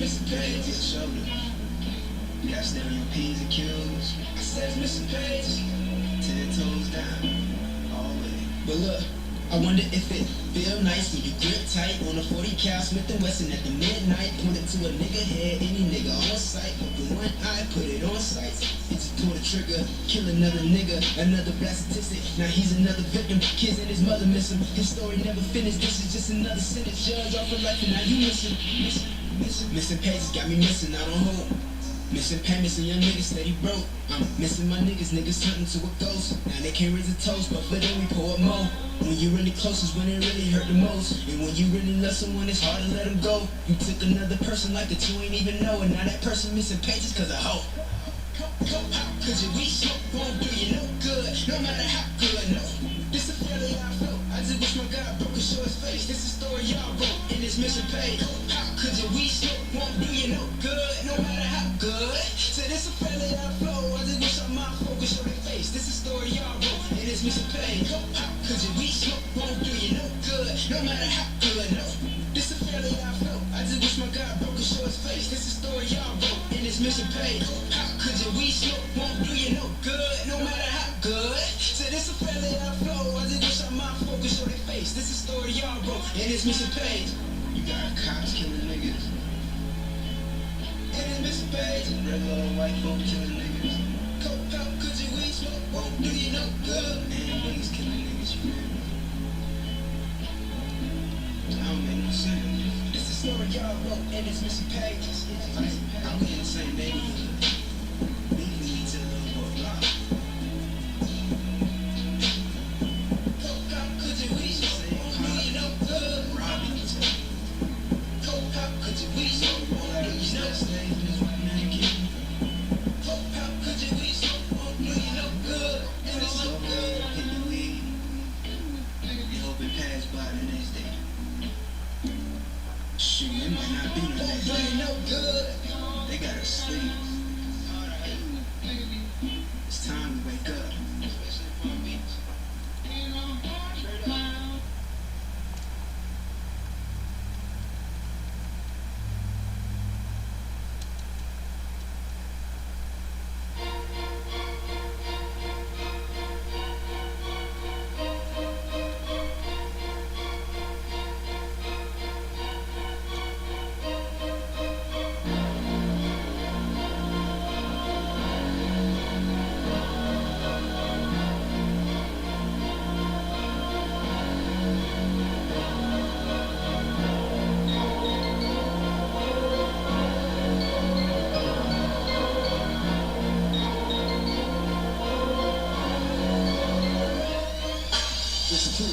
missing pages. Shoulder. Got stay on your P's and Q's. I said missing pages. 10 toes down. Always. But look, I wonder if it feel nice when you grip tight on a 40 cal Smith & Wesson at the midnight. Point it to a nigga head, any nigga on sight. Open one eye, put it on sight. It's pull the trigger, kill another nigga, another black statistic. Now he's another victim. Kids and his mother miss him. His story never finished. This is just another sentence. Judge off of life and now you missing. Missing pages got me missing out on hope. Missing payments and young niggas steady broke. I'm missing my niggas hunting to a ghost. Now they can't raise a toast, but for them we pour up more. When you really close is when it really hurt the most. And when you really love someone, it's hard to let them go. You took another person like that you ain't even know. And now that person missing pages cause of hope. Cause your weak smoke won't do you no good, no matter how good, no. This a fairly I flow. I just wish my God broke and show his face. This is a story y'all wrote in this missing page. Cause your weak smoke won't do you no good, no matter how good. So this a fairly I flow. I just wish I might focus show their face. This is a story y'all wrote in this missing page. Cause your weak smoke won't do you no good, no matter how good, no. This a fairly I flow. I just wish my God broke and show his face. This is a story y'all wrote in this missing page. Cause your weak smoke won't do you no good, no matter how good. So this a fairly I flow. I just wish I might focus show their face. This is a story y'all wrote in this missing page. You got cops killing niggas. In this missing page. Regular white folk killing niggas. Coke out cause your weak smoke won't do you no good. And niggas killing niggas, you feel me? That don't make no sense. This is a story y'all wrote in this missing pages. I'm in the same neighborhood.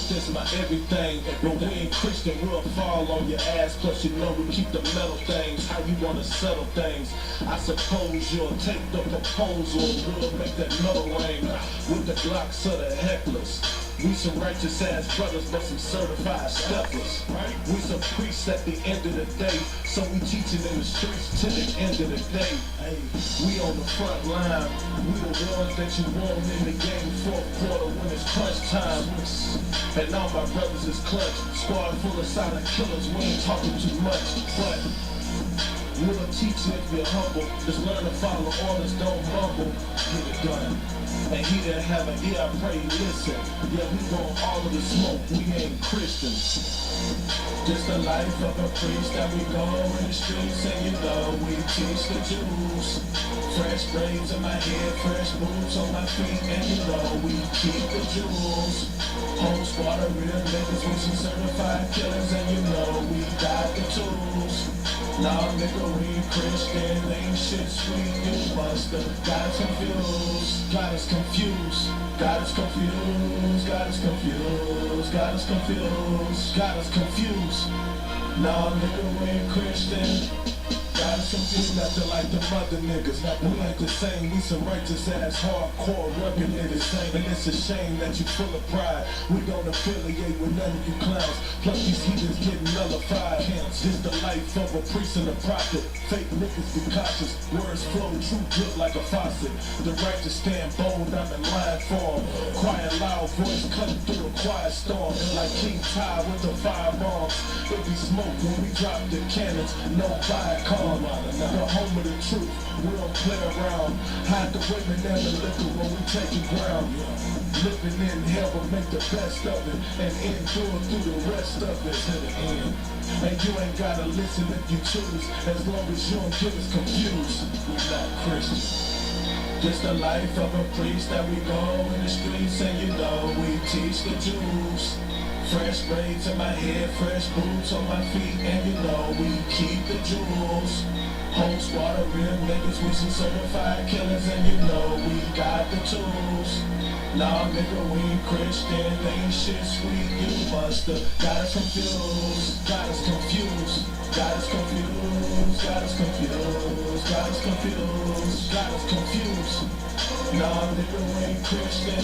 This my everything, but we ain't Christian, we'll fall on your ass. Plus you know we keep the metal things. How you wanna settle things? I suppose you'll take the proposal. We'll make that metal ring with the Glocks of the hecklers. We some righteous ass brothers, but some certified steppers. We some priests at the end of the day, so we teaching in the streets till the end of the day. We on the front line, we the ones that you want in the game. Fourth quarter when it's crunch time, and all my brothers is clutch. Squad full of silent killers, we ain't talking too much, but we'll teach you if you're humble. Just learn to follow orders, don't mumble. Get it done. And he that have an ear, I pray he listen. Yeah, we want all of the smoke, we ain't Christians. Just the life of a priest that we go in the streets, and you know we teach the Jews. Fresh braids on my head, fresh boots on my feet, and you know we keep the jewels. Home squad of real niggas with some certified killers, and you know we got the tools. Nah, nigga, we Christian, ain't shit sweet, you musta got us confused, got us confused, got us confused, got us confused, got us confused, got us confused. Nah, nigga, we ain't Christian. Got us confused, nothing like the mother niggas. We ain't the same, we some righteous ass, hardcore, regulated same. And it's a shame that you full of pride. We don't affiliate with none of you clowns. Plus these heathens getting nullified. This the life of a priest and a prophet. Fake niggas be cautious. Words flow true good like a faucet. The righteous stand bold, I'm in line form. Quiet loud voice cutting through a quiet storm. Like King Ty with the firearms. It be smoke when we drop the cannons, no fire cars. The home of the truth, we don't play around. Hide the women and the liquor when we taking ground. Living in hell but make the best of it, and endure through the rest of it to the end. And you ain't gotta listen if you choose, as long as you don't get us confused. We're not Christians. Just the life of a priest that we go in the streets, and you know we teach the Jews. Fresh braids in my hair, fresh boots on my feet, and you know we keep the jewels. Whole squad of real niggas, we some certified killers, and you know we got the tools. Nah, nigga, we ain't Christian, ain't shit sweet, you musta got us confused, got us confused, got us confused, got us confused, got us confused, got us confused. Nah, nigga, we ain't Christian,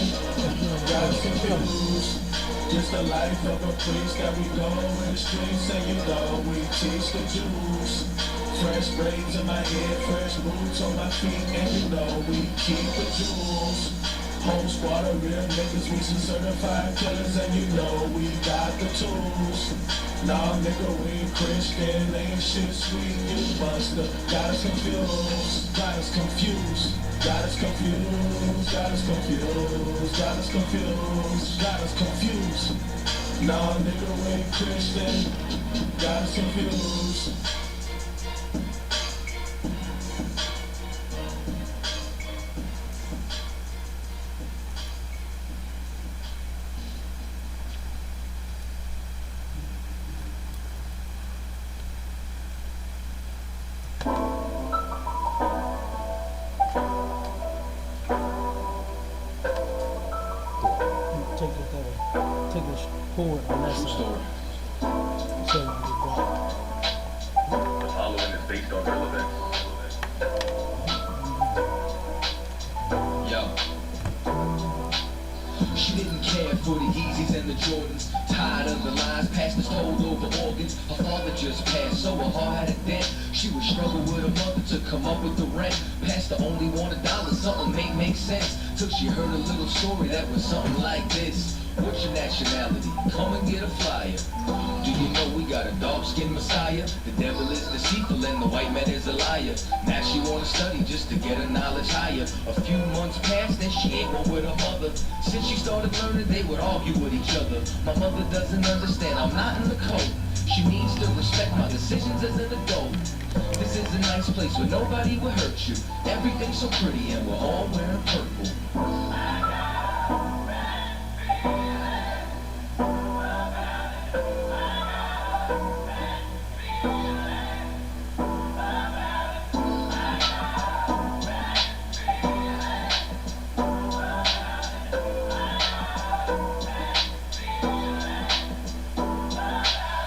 got us confused. Just the life of a priest that we go in the streets, and you know we teach the Jews. Fresh braids in my hair, fresh boots on my feet, and you know we keep the jewels. Whole squad of real niggas, we some certified killers, and you know we got the tools. Nah, nigga, we ain't Christian, ain't shit sweet, you musta got us confused, got us confused, got us confused, got us confused, got us confused, got us confused. Nah, nigga, we ain't Christian, got us confused. Take it forward on that side. So you get The following is based on real events. Yo. She didn't care for the Yeezys and the Jordans. Tired of the lies, pastors told over organs. Her father just passed, so her heart had a dent. She would struggle with her mother to come up with the rent. Pastor only wanted dollars, something make sense. Till she heard a little story that was something like this. What's your nationality? Come and get a flyer. Do you know we got a dark-skinned Messiah? The devil is deceitful and the white man is a liar. Now she wanna study just to get her knowledge higher. A few months passed and she ain't one with her mother. Since she started learning, they would argue with each other. My mother doesn't understand, I'm not in the code. She needs to respect my decisions as an adult. This is a nice place where nobody will hurt you. Everything's so pretty and we're all wearing purple.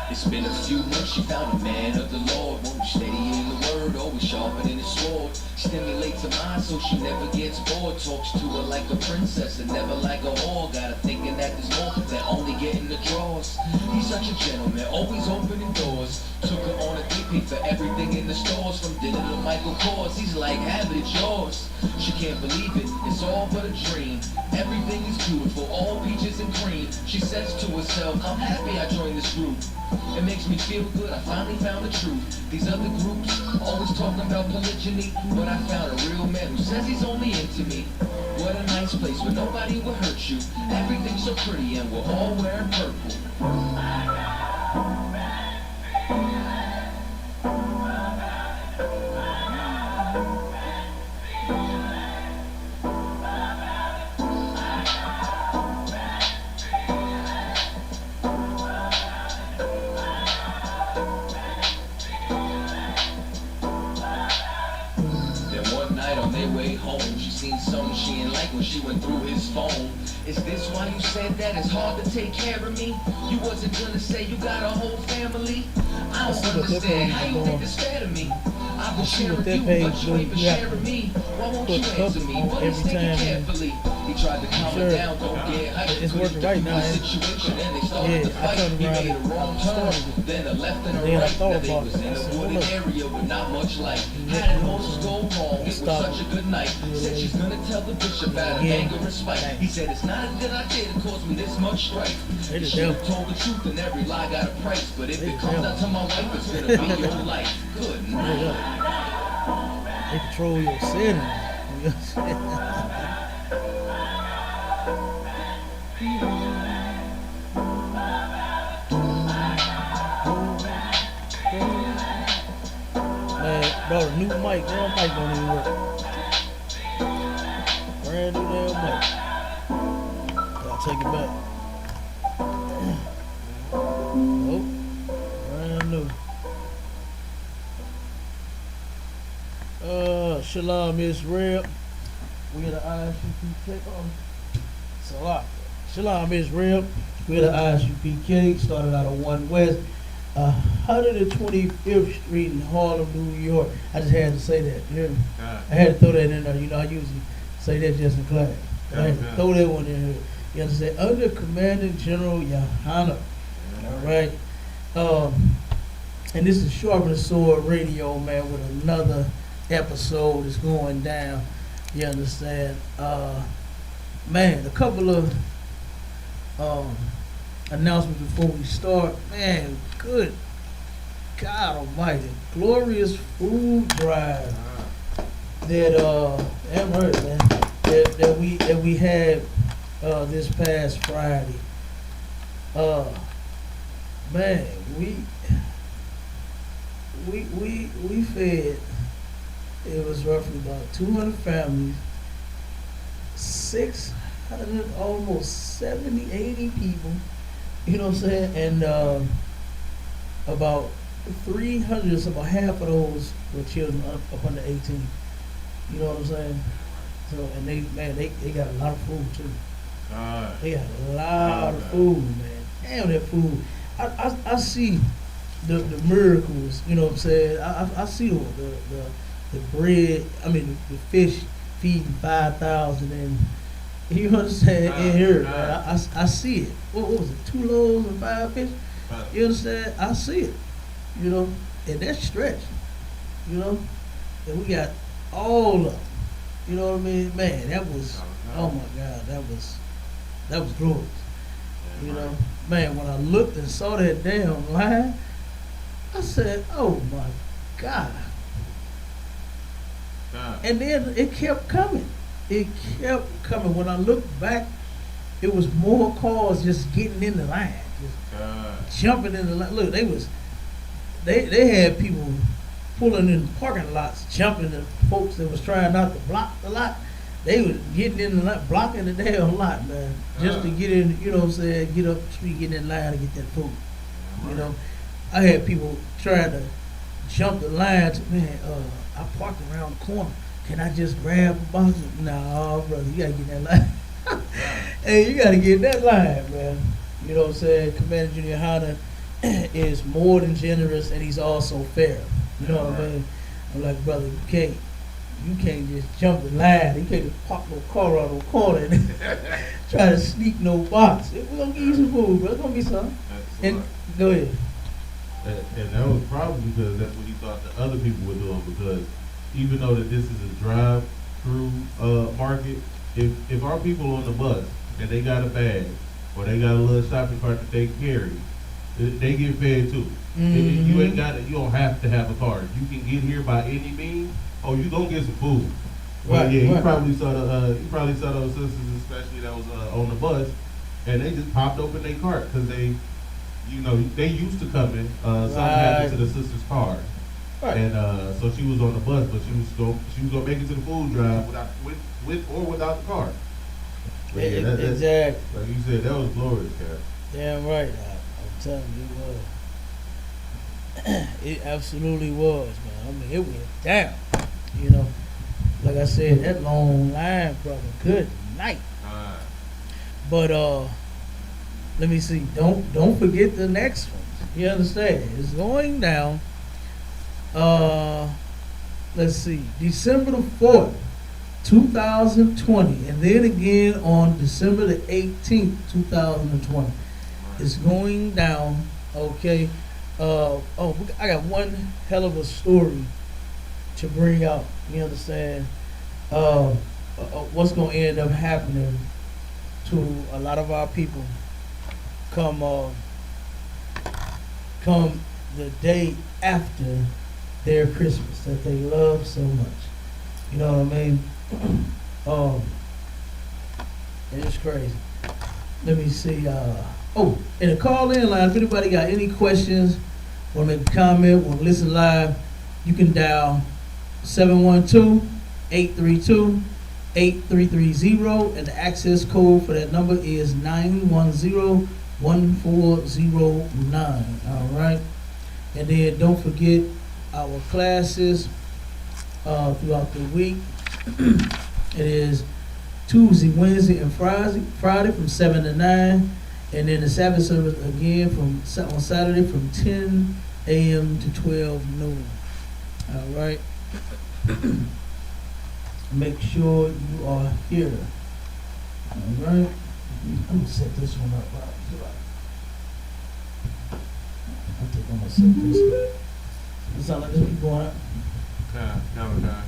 It's been a few months, she found a man of the Lord. Won't be steady in the word, always sharpening his sword. Stimulates her mind so she never gets bored. Talks to her like a princess and never like a whore. Got her thinking that there's more than only getting the draws. He's such a gentleman, always opening doors. Took her on a date, paid for everything in the stores. From dinner to Michael Kors, he's like, have it, it's yours. She can't believe it, it's all but a dream. Everything is beautiful, all peaches and cream. She says to herself, I'm happy I joined this group. It makes me feel good, I finally found the truth. These other groups always talking about polygyny, but I found a real man who says he's only into me. What a nice place where nobody will hurt you. Everything's so pretty and we're all wearing purple. On their way home, she seen something she didn't like when she went through his phone. Is this why you said that it's hard to take care of me? You wasn't gonna say you got a whole family? I don't understand how you think it's fair to me. I've been sharing you, but you ain't been sharing me. Why won't you answer me? But it's thinking carefully. He tried to calm her down, don't get hyped. It's working right now. Situation, and they started Yeah, to I fight. turned He around made a and wrong turn, started it. then a left and a Then I right. thought Now they about was it. in I a said, wooded hold up. area with not much light. How did almost go wrong? It was Stop such a it. good night. Said she's gonna tell the bishop out of Yeah. anger and spite. He said it's not that I did it caused me this much strife. They the She devil. told the truth and every lie got a price. But if They it the comes devil. down to my wife, it's gonna be your life. Good night. Straight up. They control your settings. You know what I'm saying? Man, brought a new mic. Damn mic don't even work. Brand new damn mic. Gotta take it back. Nope. Brand new. Shalom Israel. We're the ISUPK. Salah. Shalom Israel. We're the ISUPK. Started out of 1 West. 125th Street in Harlem, New York. I just had to say that. You hear me? I had to throw that in there. You know, I usually say that just in class. I had to throw that one in here. You understand? Under Commanding General Yohana. All right. And this is Sharpen the Sword Radio, man, with another episode that's going down. You understand? Man, a couple of announcements before we start. Man, good God Almighty, glorious food drive that damn right, man, that we had this past Friday. Man, we fed. It was roughly about 200 families, 600, almost 70, 80 people. You know what I'm saying? And about 300, so about half of those were children up under 18. You know what I'm saying? So, and they got a lot of food too. They got a lot of food, man. Damn, that food. I see the miracles. You know what I'm saying? I see the bread. I mean the fish feeding 5,000 and. You understand? In here, man. I see it. What was it? 2 loaves and 5 fish? You understand? I see it. You know? And that's stretch. You know? And we got all of them. You know what I mean? Man, that was, oh my God, that was glorious. You know? Man, when I looked and saw that damn line, I said, oh my God. And then it kept coming. It kept coming. When I looked back, it was more cars just getting in the line, just jumping in the line. Look, they had people pulling in parking lots, jumping at folks that was trying not to block the lot. They was getting in the line, blocking the damn lot, man, just to get in. You know what I'm saying? Get up the street, get in line, and get that food. You know, I had people trying to jump the line. Man, I parked around the corner. Can I just grab a box? No, brother, you gotta get in that line. Hey, you gotta get in that line, man. You know what I'm saying? Commander Junior Hunter is more than generous, and he's also fair. You know what I mean? I'm like, brother, you can't just jump the line. You can't just park no car on no corner and try to sneak no box. We're gonna give you some food, bro. It's gonna be some. And go ahead. And that was probably because that's what he thought the other people were doing, because even though that this is a drive-through market, if our people on the bus and they got a bag or they got a little shopping cart that they carry, they get fed too. Mm-hmm. You don't have to have a card. You can get here by any means. Oh, you gonna get some food. But yeah, you probably saw those sisters, especially that was on the bus, and they just popped open their cart because they used to coming. Something happened to the sister's car. Right. And so she was on the bus, but she was gonna make it to the food drive with or without the car. But yeah, exactly. Like you said, that was glorious, Cap. Damn right. I'm telling you, it was. It absolutely was, man. I mean, it went down. You know, like I said, that long line, brother. Good night. But let me see. Don't forget the next one. You understand? It's going down. Let's see, December the 4th, 2020, and then again on December the 18th, 2020. It's going down, okay? I got one hell of a story to bring out, you understand? What's going to end up happening to a lot of our people come the day after their Christmas that they love so much. You know what I mean? And it's crazy. Let me see. And the call-in line, if anybody got any questions, want to make a comment, want to listen live, you can dial 712-832-8330, and the access code for that number is 910-1409. All right? And then don't forget our classes throughout the week. It is Tuesday, Wednesday, and Friday from 7 to 9. And then the Sabbath service again on Saturday from 10 a.m. to 12 noon. All right? Make sure you are here. All right? I'm going to set this one up. I think I'm going to set this up. It sound like this be going up? Okay. Yeah,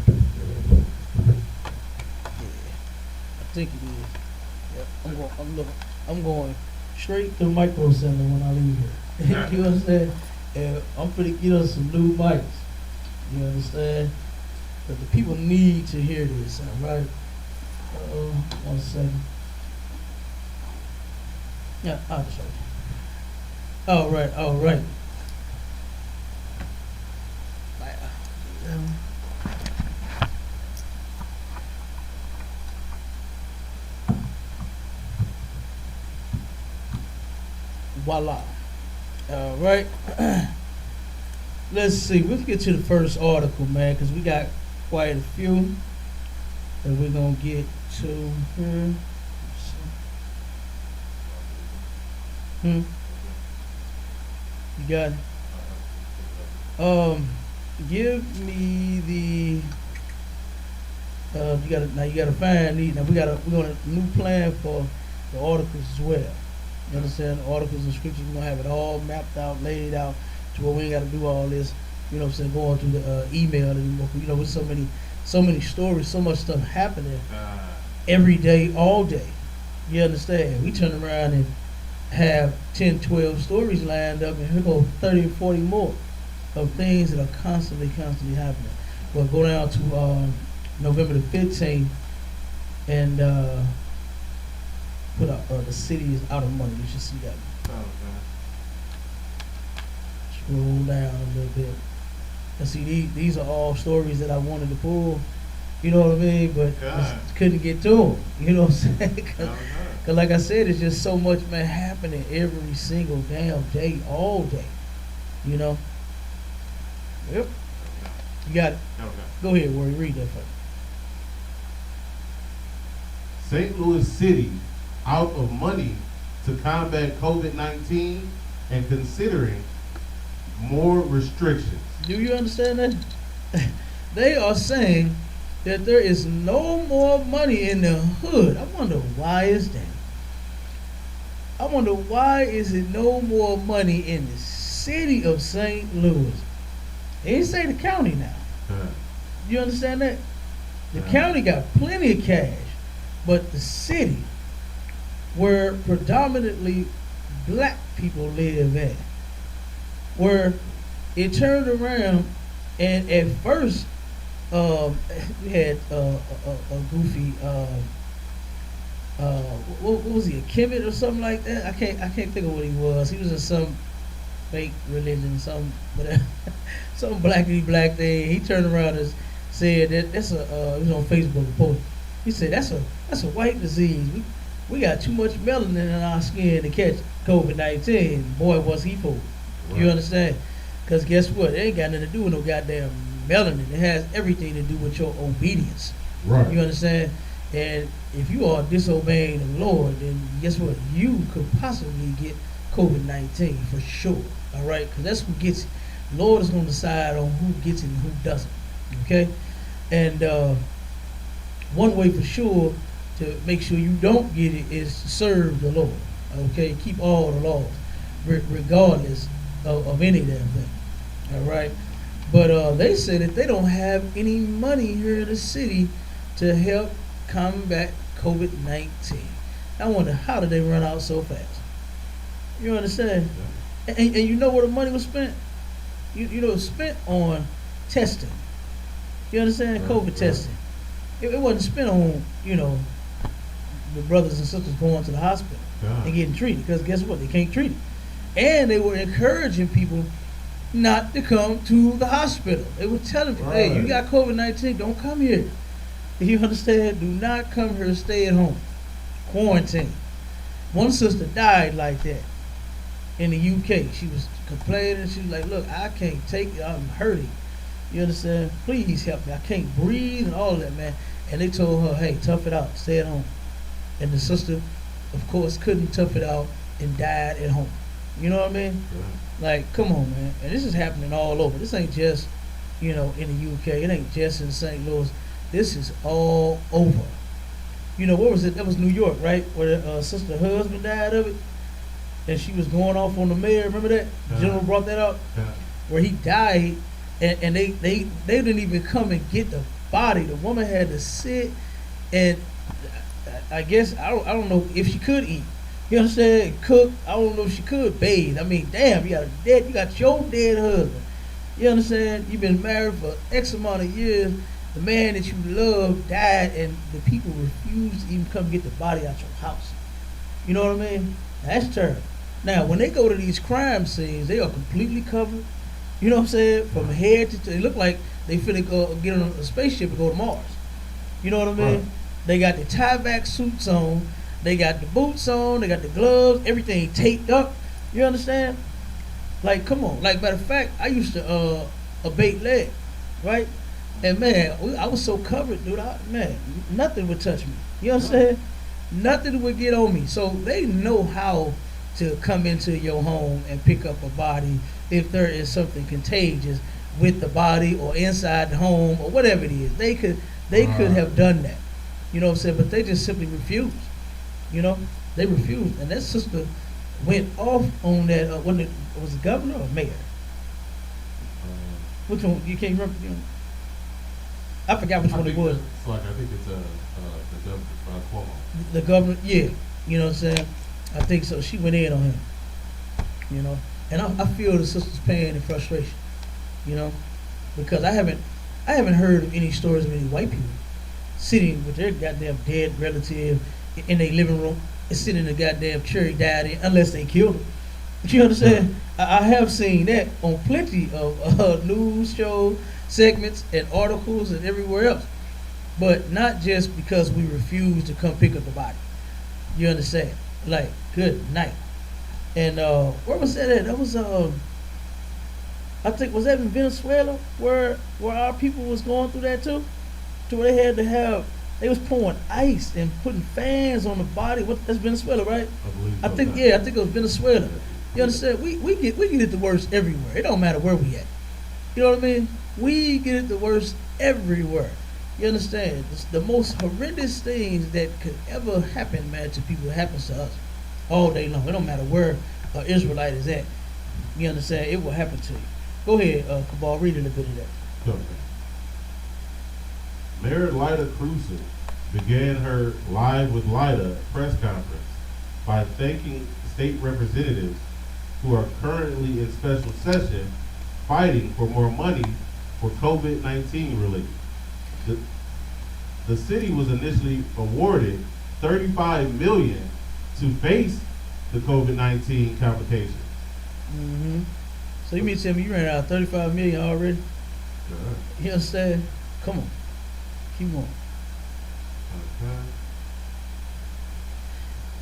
I think it is. Yep. I'm going straight to Micro Center when I leave here. You understand? And I'm finna get us some new mics. You understand? But the people need to hear this, all right? 1 second. Yeah, I'll show you. All right. Voila. All right. Let's see. Let's get to the first article, man, because we got quite a few that we're going to get to here. You got it? Give me the you gotta find these. Now we're going a new plan for the articles as well. You understand? The articles and scriptures, we're gonna have it all mapped out, laid out to where we ain't gotta do all this, you know what I'm saying, going through the email anymore. You know, with so many stories, so much stuff happening every day, all day. You understand? We turn around and have 10, 12 stories lined up, and here go 30 or 40 more of things that are constantly happening. We'll go down to November the 15th and put up the city is out of money. You should see that. Scroll down a little bit. And see, these are all stories that I wanted to pull. You know what I mean? But just couldn't get to them. You know what I'm saying? Because like I said, it's just so much, man, happening every single damn day, all day. You know? Yep. You got it. Okay. Go ahead, Warren. Read that for me. St. Louis City out of money to combat COVID-19 and considering more restrictions. Do you understand that? They are saying that there is no more money in the hood. I wonder why is that? I wonder why is it no more money in the city of St. Louis? They didn't say the county now. You understand that? The county got plenty of cash, but the city, where predominantly black people live at, where it turned around, and at first we had a goofy what was he, a Kemet or something like that? I can't think of what he was. He was in some fake religion, some whatever, some blackity black thing. He turned around and said that's a he was on Facebook post. He said that's a white disease. We got too much melanin in our skin to catch COVID-19. Boy, was he fooled. Right. You understand? Because guess what? It ain't got nothing to do with no goddamn melanin. It has everything to do with your obedience. Right. You understand? And if you are disobeying the Lord, then guess what? You could possibly get COVID-19 for sure. All right? Because that's who gets it. The Lord is going to decide on who gets it and who doesn't. Okay? And one way for sure to make sure you don't get it is to serve the Lord. Okay, keep all the laws, regardless of any damn thing. All right, but they say that they don't have any money here in the city to help combat COVID-19. I wonder, how did they run out so fast? You understand? Yeah. And you know where the money was spent? You know, it was spent on testing. You understand? Right, COVID right. testing. It wasn't spent on, you know, the brothers and sisters going to the hospital God. and getting treated. Because guess what? They can't treat it. And they were encouraging people not to come to the hospital. They were telling people, hey, you Right. got COVID-19, don't come here. You understand? Do not come here, stay at home. Quarantine. One sister died like that in the UK. She was complaining. She was like, look, I can't take it. I'm hurting. You understand? Please help me. I can't breathe and all of that, man. And they told her, hey, tough it out. Stay at home. And the sister, of course, couldn't tough it out and died at home. You know what I mean? Yeah. Like, come on, man. And this is happening all over. This ain't just, you know, in the UK. It ain't just in St. Louis. This is all over. You know, what was it? That was New York, right? Where the sister husband died of it. And she was going off on the mayor. Remember that? Yeah. General brought that up. Yeah. Where he died, and they didn't even come and get the body. The woman had to sit, and I guess I don't know if she could eat. You understand? Cook. I don't know if she could bathe. I mean, damn, you got your dead husband. You understand? You've been married for X amount of years. The man that you love died, and the people refused to even come get the body out your house. You know what I mean? That's terrible. Now, when they go to these crime scenes, they are completely covered. You know what I'm saying? From head to toe. They look like they finna go get on a spaceship and go to Mars. You know what I mean? Right. They got the tie-back suits on. They got the boots on. They got the gloves. Everything taped up. You understand? Like, come on. Like, matter of fact, I used to abate lead, right? And man, I was so covered, dude. Man, nothing would touch me. You understand? Nothing would get on me. So they know how to come into your home and pick up a body if there is something contagious with the body or inside the home or whatever it is. They could have done that. You know what I'm saying? But they just simply refused. You know, they refused. And that sister went off on that. When it was the governor or mayor? Which one? You can't remember. You know? I forgot which one it was. It's like, I think it's the governor, Cuomo. The governor, yeah. You know what I'm saying? I think so. She went in on him. You know, and I feel the sister's pain and frustration. You know, because I haven't heard of any stories of any white people sitting with their goddamn dead relative in their living room and sitting in the goddamn chair he died in, unless they killed him. You understand? I have seen that on plenty of news shows, segments, and articles and everywhere else. But not just because we refuse to come pick up the body. You understand? Like, good night. And where was that at? That was I think, was that in Venezuela where our people was going through that too? To where they was pouring ice and putting fans on the body. That's Venezuela, right? I believe I so, think yeah. I think it was Venezuela. You understand? We get it the worst everywhere. It don't matter where we at. You know what I mean? We get it the worst everywhere. You understand? It's the most horrendous things that could ever happen, man, to people. It happens to us all day long. It don't matter where an Israelite is at. You understand? It will happen to you. Go ahead, Cabal, read a little bit of that. Okay. Mayor Lyda Cruzan began her Live with Lyda press conference by thanking state representatives who are currently in special session fighting for more money for COVID-19 relief. The city was initially awarded $35 million to face the COVID-19 complications. Mm-hmm. So you mean to tell me you ran out $35 million already? Yeah. You understand? Come on. Keep on.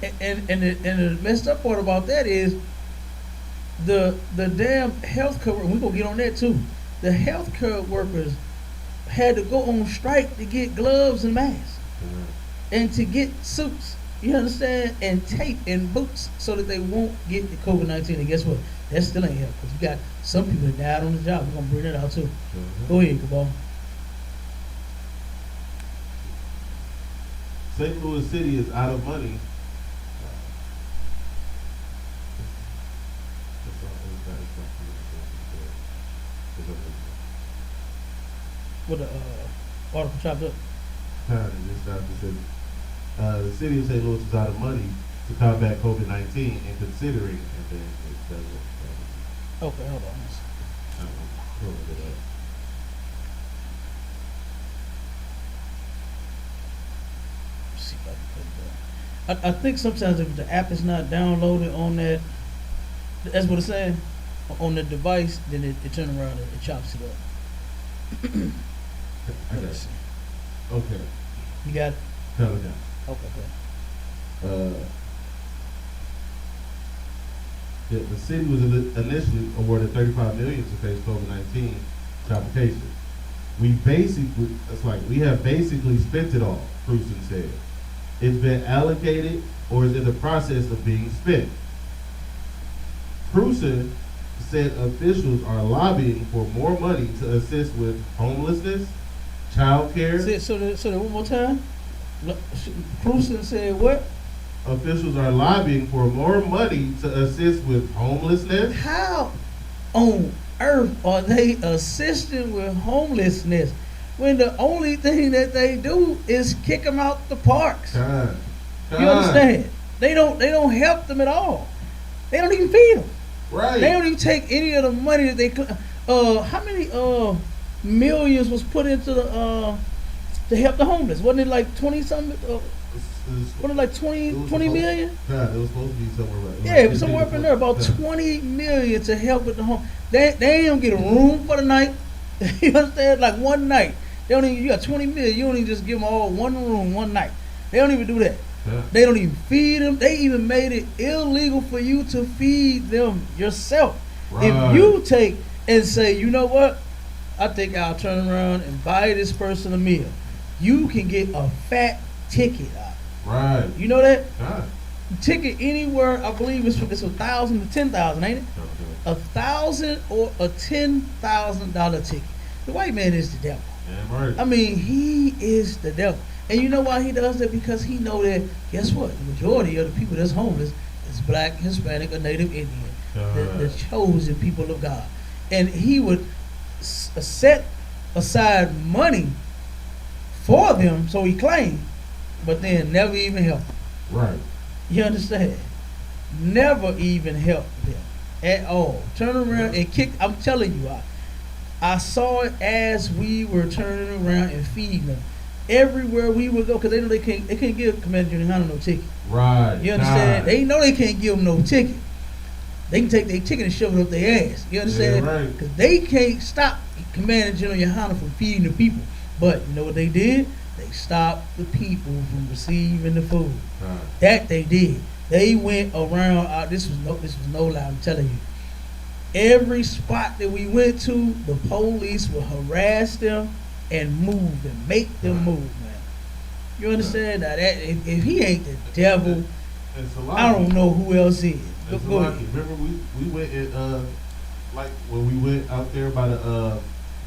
Okay. And the messed up part about that is the damn healthcare, we're gonna get on that too. The healthcare workers had to go on strike to get gloves and masks and to get suits, you understand, and tape and boots so that they won't get the COVID-19. And guess what? That still ain't help because we got some people that died on the job. We're gonna bring that out too. Go ahead, Cabal. St. Louis City is out of money. What the article chopped up? The city of St. Louis is out of money to combat COVID-19 and considering, and then it doesn't. Okay, hold on. Pull it up. See if I can put it down. I think sometimes if the app is not downloaded on that, that's what it's saying, on the device, then it turns around and it chops it up. I got it. Okay. You got it? Tell it down. Okay, good. The city was initially awarded $35 million to face COVID-19 complications. We have basically spent it all, Prusen said. It's been allocated or is in the process of being spent. Prusen said officials are lobbying for more money to assist with homelessness, child care. So one more time. Prusen said what? Officials are lobbying for more money to assist with homelessness. How on earth are they assisting with homelessness when the only thing that they do is kick them out the parks? God. You understand? They don't help them at all. They don't even feed them. Right. They don't even take any of the money that they how many millions was put into the to help the homeless? Wasn't it like 20 something? Wasn't it like 20 million? God, it was supposed to be somewhere right. Yeah, it was somewhere up in there, about 20 million to help with the home. They don't get a room for the night. You understand? Like one night. They don't even, you got 20 million, you don't even just give them all one room, one night. They don't even do that. Yeah. They don't even feed them. They even made it illegal for you to feed them yourself. Right. If you take and say, you know what, I think I'll turn around and buy this person a meal, you can get a fat ticket out. Right. You know that? God. Ticket anywhere, I believe it's $1,000 to $10,000, ain't it? Okay. $1,000 or a $10,000 ticket. The white man is the devil. Yeah, right. I mean, he is the devil. And you know why he does that? Because he know that, guess what? The majority of the people that's homeless is black, Hispanic, or Native Indian. The chosen people of God. And he would set aside money for them, so he claimed, but then never even help them. Right. You understand? Never even help them at all. Turn around and kick. I'm telling you, I saw it as we were turning around and feeding them. Everywhere we would go, because they know they can't give Commander Junior Hunter no ticket. Right. You understand? God. They know they can't give them no ticket. They can take their ticket and shove it up their ass. You understand? Yeah, right. Because they can't stop Commander General Hunter from feeding the people. But you know what they did? They stopped the people from receiving the food. Right. That they did. They went around. This was no lie. I'm telling you. Every spot that we went to, the police would harass them and move them, make them move, man. You understand? Now that if he ain't the devil, I don't know who else is. Go ahead. Remember we went at like when we went out there by the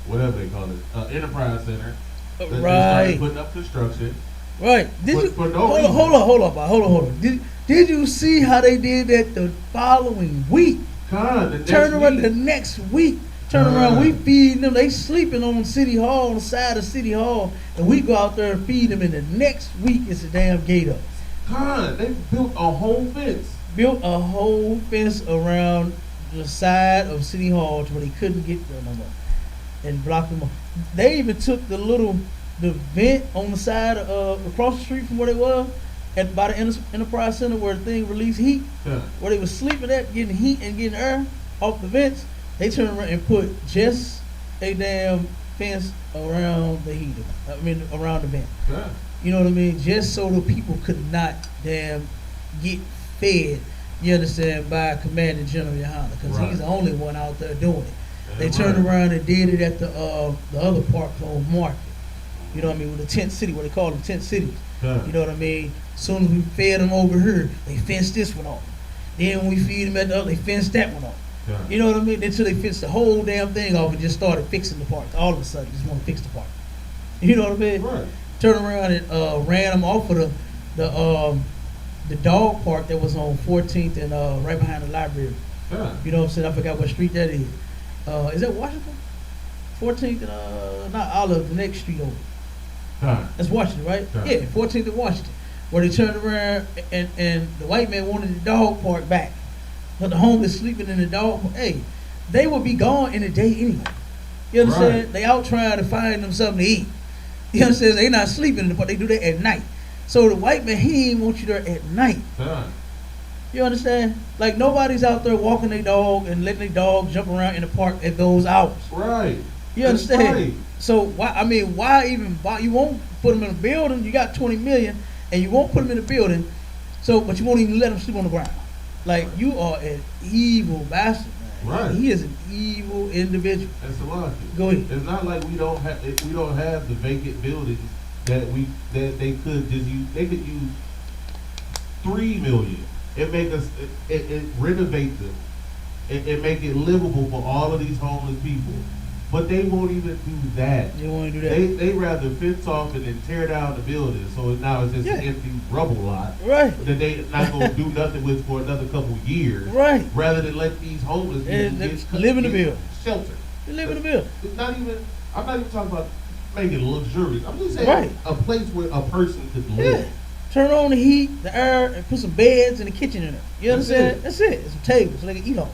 whatever they call it, Enterprise Center. They started putting up construction. Right. Hold on. Did you see how they did that the following week? Turn around the next week. Turn around, we feed them. They sleeping on City Hall, on the side of City Hall, and we go out there and feed them. And the next week, it's a damn gate up. They built a whole fence. Built a whole fence around the side of City Hall to where they couldn't get there no more, and blocked them off. They even took the vent on the side across the street from where they was, and by the Enterprise Center where the thing released heat, where they was sleeping at, getting heat and getting air off the vents. They turned around and put just a damn fence around the heater. Around the vent. Yeah. You know what I mean? Just so the people could not damn get fed. You understand? By Commander General Yohana, because he's the only one out there doing it. They turned around and did it at the other park on Market. You know what I mean? With the tent city, what they call them, tent cities. Yeah. You know what I mean? As soon as we fed them over here, they fenced this one off. Then when we feed them at the other, they fenced that one off. Yeah. You know what I mean? Until they fenced the whole damn thing off and just started fixing the parks. All of a sudden, just want to fix the park. You know what I mean? Right. turned around and ran them off of the dog park that was on 14th and right behind the library. Huh. You know what I'm saying? I forgot what street that is. Is that Washington? 14th and not Olive, the next street over. Huh. That's Washington, right? Huh. Yeah, 14th and Washington. Where they turned around and the white man wanted the dog park back. But the homeless sleeping in the dog park. Hey, they would be gone in a day anyway. You understand? Right. They out trying to find them something to eat. You understand? They not sleeping in the park. They do that at night. So the white man, he ain't want you there at night. Huh. You understand? Like nobody's out there walking their dog and letting their dog jump around in the park at those hours. Right. You understand? Right. So why even buy? You won't put them in a building. You got 20 million, and you won't put them in a building. So, but you won't even let them sleep on the ground. Like you are an evil bastard, man. Right. He is an evil individual. That's a lot. Go ahead. It's not like we don't have the vacant buildings that they could just use. They could use $3 million. It make us it renovate them. It make it livable for all of these homeless people. But they won't even do that. They won't do that. They rather fence off and then tear down the building, so now it's just an empty rubble lot. Right. That they not gonna do nothing with for another couple of years. Right. Rather than let these homeless people live in the building. Shelter. They live in the building. It's not even. I'm not even talking about making it luxurious. I'm just saying a place where a person could live. Yeah. Turn on the heat, the air, and put some beds in the kitchen in there. You understand? That's it. Some tables so they can eat on.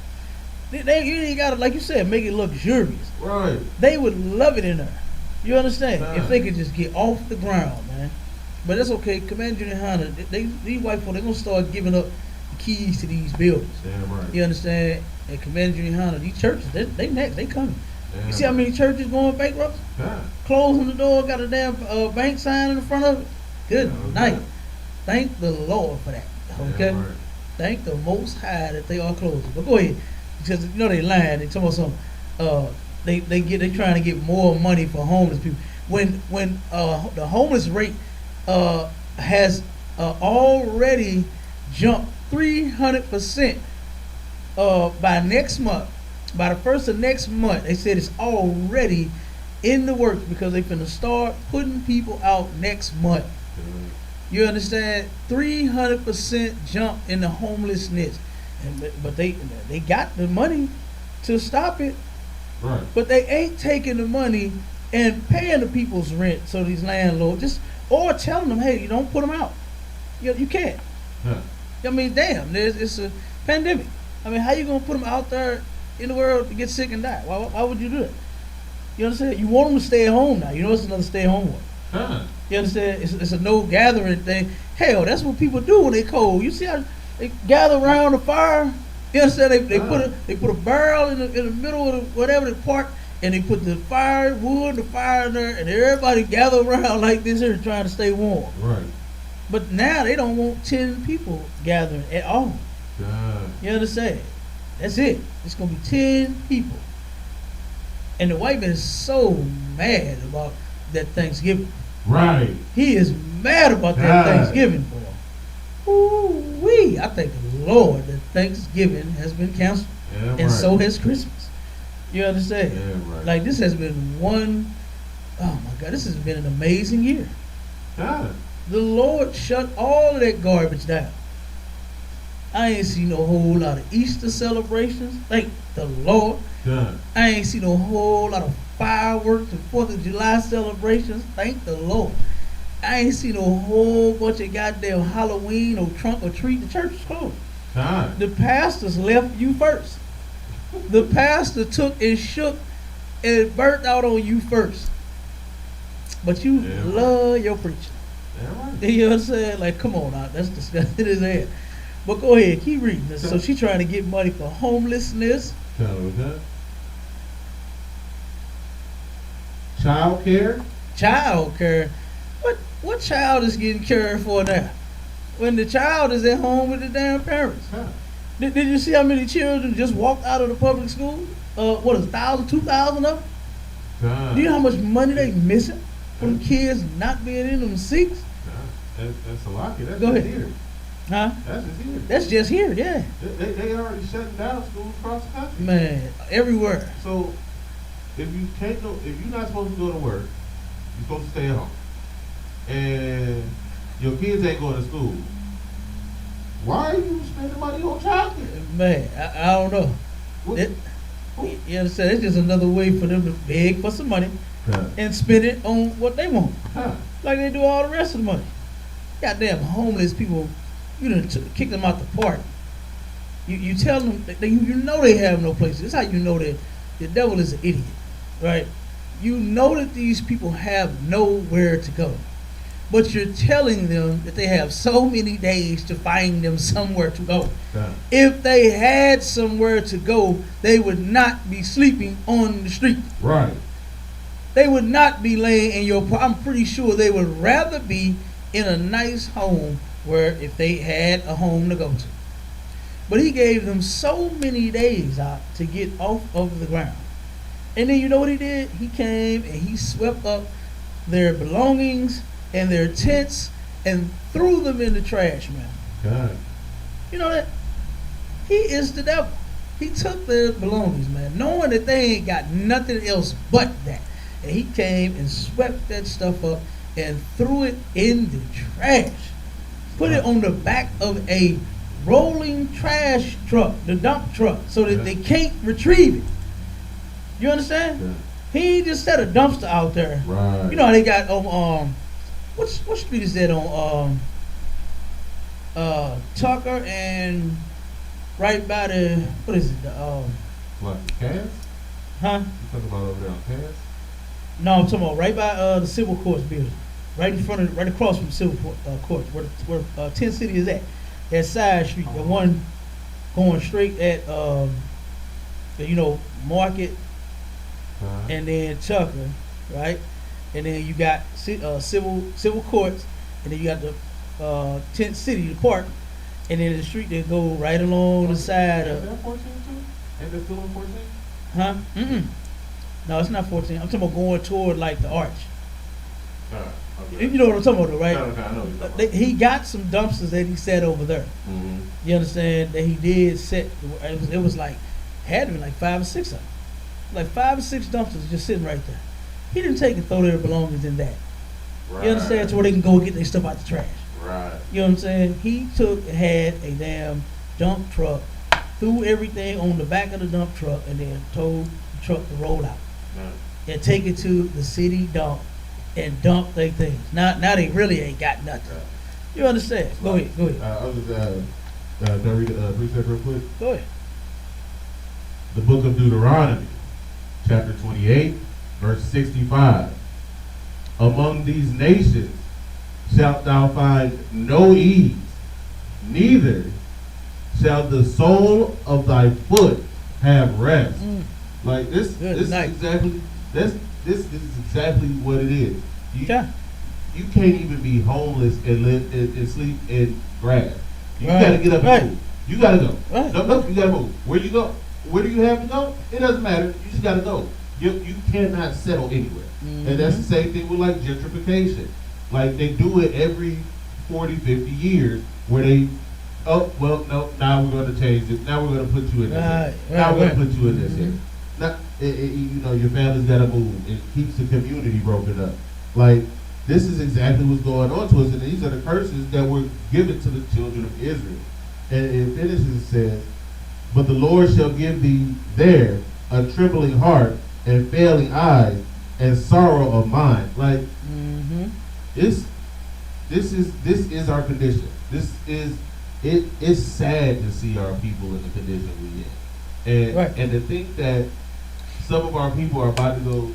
You ain't gotta, like you said, make it luxurious. Right. They would love it in there. You understand? Nah. If they could just get off the ground, man. But that's okay. Commander Junior Honda, these white folks, they're gonna start giving up the keys to these buildings. Damn right. You understand? And Commander Junior Honda, these churches, they next, they coming. Damn You see how many churches going bankrupt? Yeah. Closing the door, got a damn bank sign in the front of it. Good Yeah, okay. night. Thank the Lord for that. Okay? Damn right. Thank the Most High that they are closing. But go ahead, because you know they lying. They talking about some. They trying to get more money for homeless people. When the homeless rate has already jumped 300% by next month. By the first of next month, they said it's already in the works because they finna start putting people out next month. You understand? 300% jump in the homelessness, but they got the money to stop it. Right. But they ain't taking the money and paying the people's rent. So these landlords or telling them, hey, you don't put them out. You can't. Yeah. I mean, damn, it's a pandemic. I mean, how you gonna put them out there in the world to get sick and die? Why would you do that? You understand? You want them to stay at home now. You know it's another stay at home one. Huh. You understand? It's a no gathering thing. Hell, that's what people do when they cold. You see how they gather around the fire? You understand? They put a barrel in the middle of whatever the park, and they put the fire in there, and everybody gather around like this here trying to stay warm. Right. But now they don't want 10 people gathering at all. God. You understand? That's it. It's gonna be 10 people. And the white man is so mad about that Thanksgiving. Right. He is mad about that Thanksgiving, boy. Ooh-wee. I thank the Lord that Thanksgiving has been canceled. Yeah, And right. so has Christmas. You understand? Yeah, right. Like this has been oh my God, this has been an amazing year. God. The Lord shut all of that garbage down. I ain't see no whole lot of Easter celebrations. Thank the Lord. God. I ain't see no whole lot of fireworks and 4th of July celebrations. Thank the Lord. I ain't see no whole bunch of goddamn Halloween or trunk or treat. The church is closed. God. The pastors left you first. The pastor took and shook and burnt out on you first. But you love your preacher. Yeah, right. You know what I'm saying? Like, come on now. That's disgusting as hell. But go ahead, keep reading this. So she's trying to get money for homelessness. Okay. Child care? Child care. What child is getting cared for now? When the child is at home with the damn parents. Huh. Did you see how many children just walked out of the public school? What is 1,000, 2,000 of them? God. Do you know how much money they missing from kids not being in them seats? That's a lot. That's Go just ahead. here. Huh? That's just here. That's just here, yeah. They already shutting down schools across the country. Man, everywhere. So if you're not supposed to go to work, you're supposed to stay at home. and your kids ain't going to school, why are you spending money on chocolate? Man, I don't know. You understand? It's just another way for them to beg for some money and spend it on what they want. Like they do all the rest of the money. Goddamn homeless people, you done kick them out the park. You tell them, you know they have no place. That's how you know that the devil is an idiot, right? You know that these people have nowhere to go. But you're telling them that they have so many days to find them somewhere to go. If they had somewhere to go, they would not be sleeping on the street. Right. They would not be laying in your... I'm pretty sure they would rather be in a nice home where if they had a home to go to. But he gave them so many days out to get off of the ground. And then you know what he did? He came and he swept up their belongings and their tents and threw them in the trash, man. God. You know that? He is the devil. He took their belongings, man, knowing that they ain't got nothing else but that. And he came and swept that stuff up and threw it in the trash. Put it on the back of a rolling trash truck, the dump truck, so that they can't retrieve it. You understand? Yeah. He just set a dumpster out there. Right. You know how they got what street is that on Tucker and right by the what is it? What, the Cass? Huh? You talking about over there on Cass? No, I'm talking about right by the Civil Courts building. Right in front of right across from Civil Courts, where 10 City is at. That side street, the one going straight at Market and then Tucker, right? And then you got civil courts, and then you got the Tent City, the park, and then the street that go right along the side of. Is that 14 too? Ain't that still on 14? Huh? No, it's not 14. I'm talking about going toward like the arch. Okay. You know what I'm talking about, though, right? Okay, I know what you're talking about. He got some dumpsters that he set over there. Mm-hmm. You understand that he did set? It was like had to be like 5 or 6 of them, like 5 or 6 dumpsters just sitting right there. He didn't take and throw their belongings in that. Right. You understand? To where they can go get their stuff out the trash. Right. You know what I'm saying? He had a damn dump truck, threw everything on the back of the dump truck, and then told the truck to roll out and take it to the city dump and dump their things. Now they really ain't got nothing. You understand? Go ahead. I was just can I read a precept real quick? Go ahead. The book of Deuteronomy, chapter 28, verse 65. Among these nations shalt thou find no ease, neither shall the sole of thy foot have rest. Like this is exactly what it is. You can't even be homeless and live and sleep in grass. You gotta get up and move. You gotta go. Right. No, you gotta move. Where you go? Where do you have to go? It doesn't matter. You just gotta go. You cannot settle anywhere. Mm-hmm. And that's the same thing with like gentrification. Like they do it every 40, 50 years where they, now we're going to change it. Now we're going to put you in this. Now we're going to put you in this here. Now, your family's got to move. It keeps the community broken up. Like, this is exactly what's going on to us. And these are the curses that were given to the children of Israel. And it finishes and says, but the Lord shall give thee there a trembling heart and failing eyes and sorrow of mind. Like, this is our condition. It's sad to see our people in the condition we in. And to think that some of our people are about to go,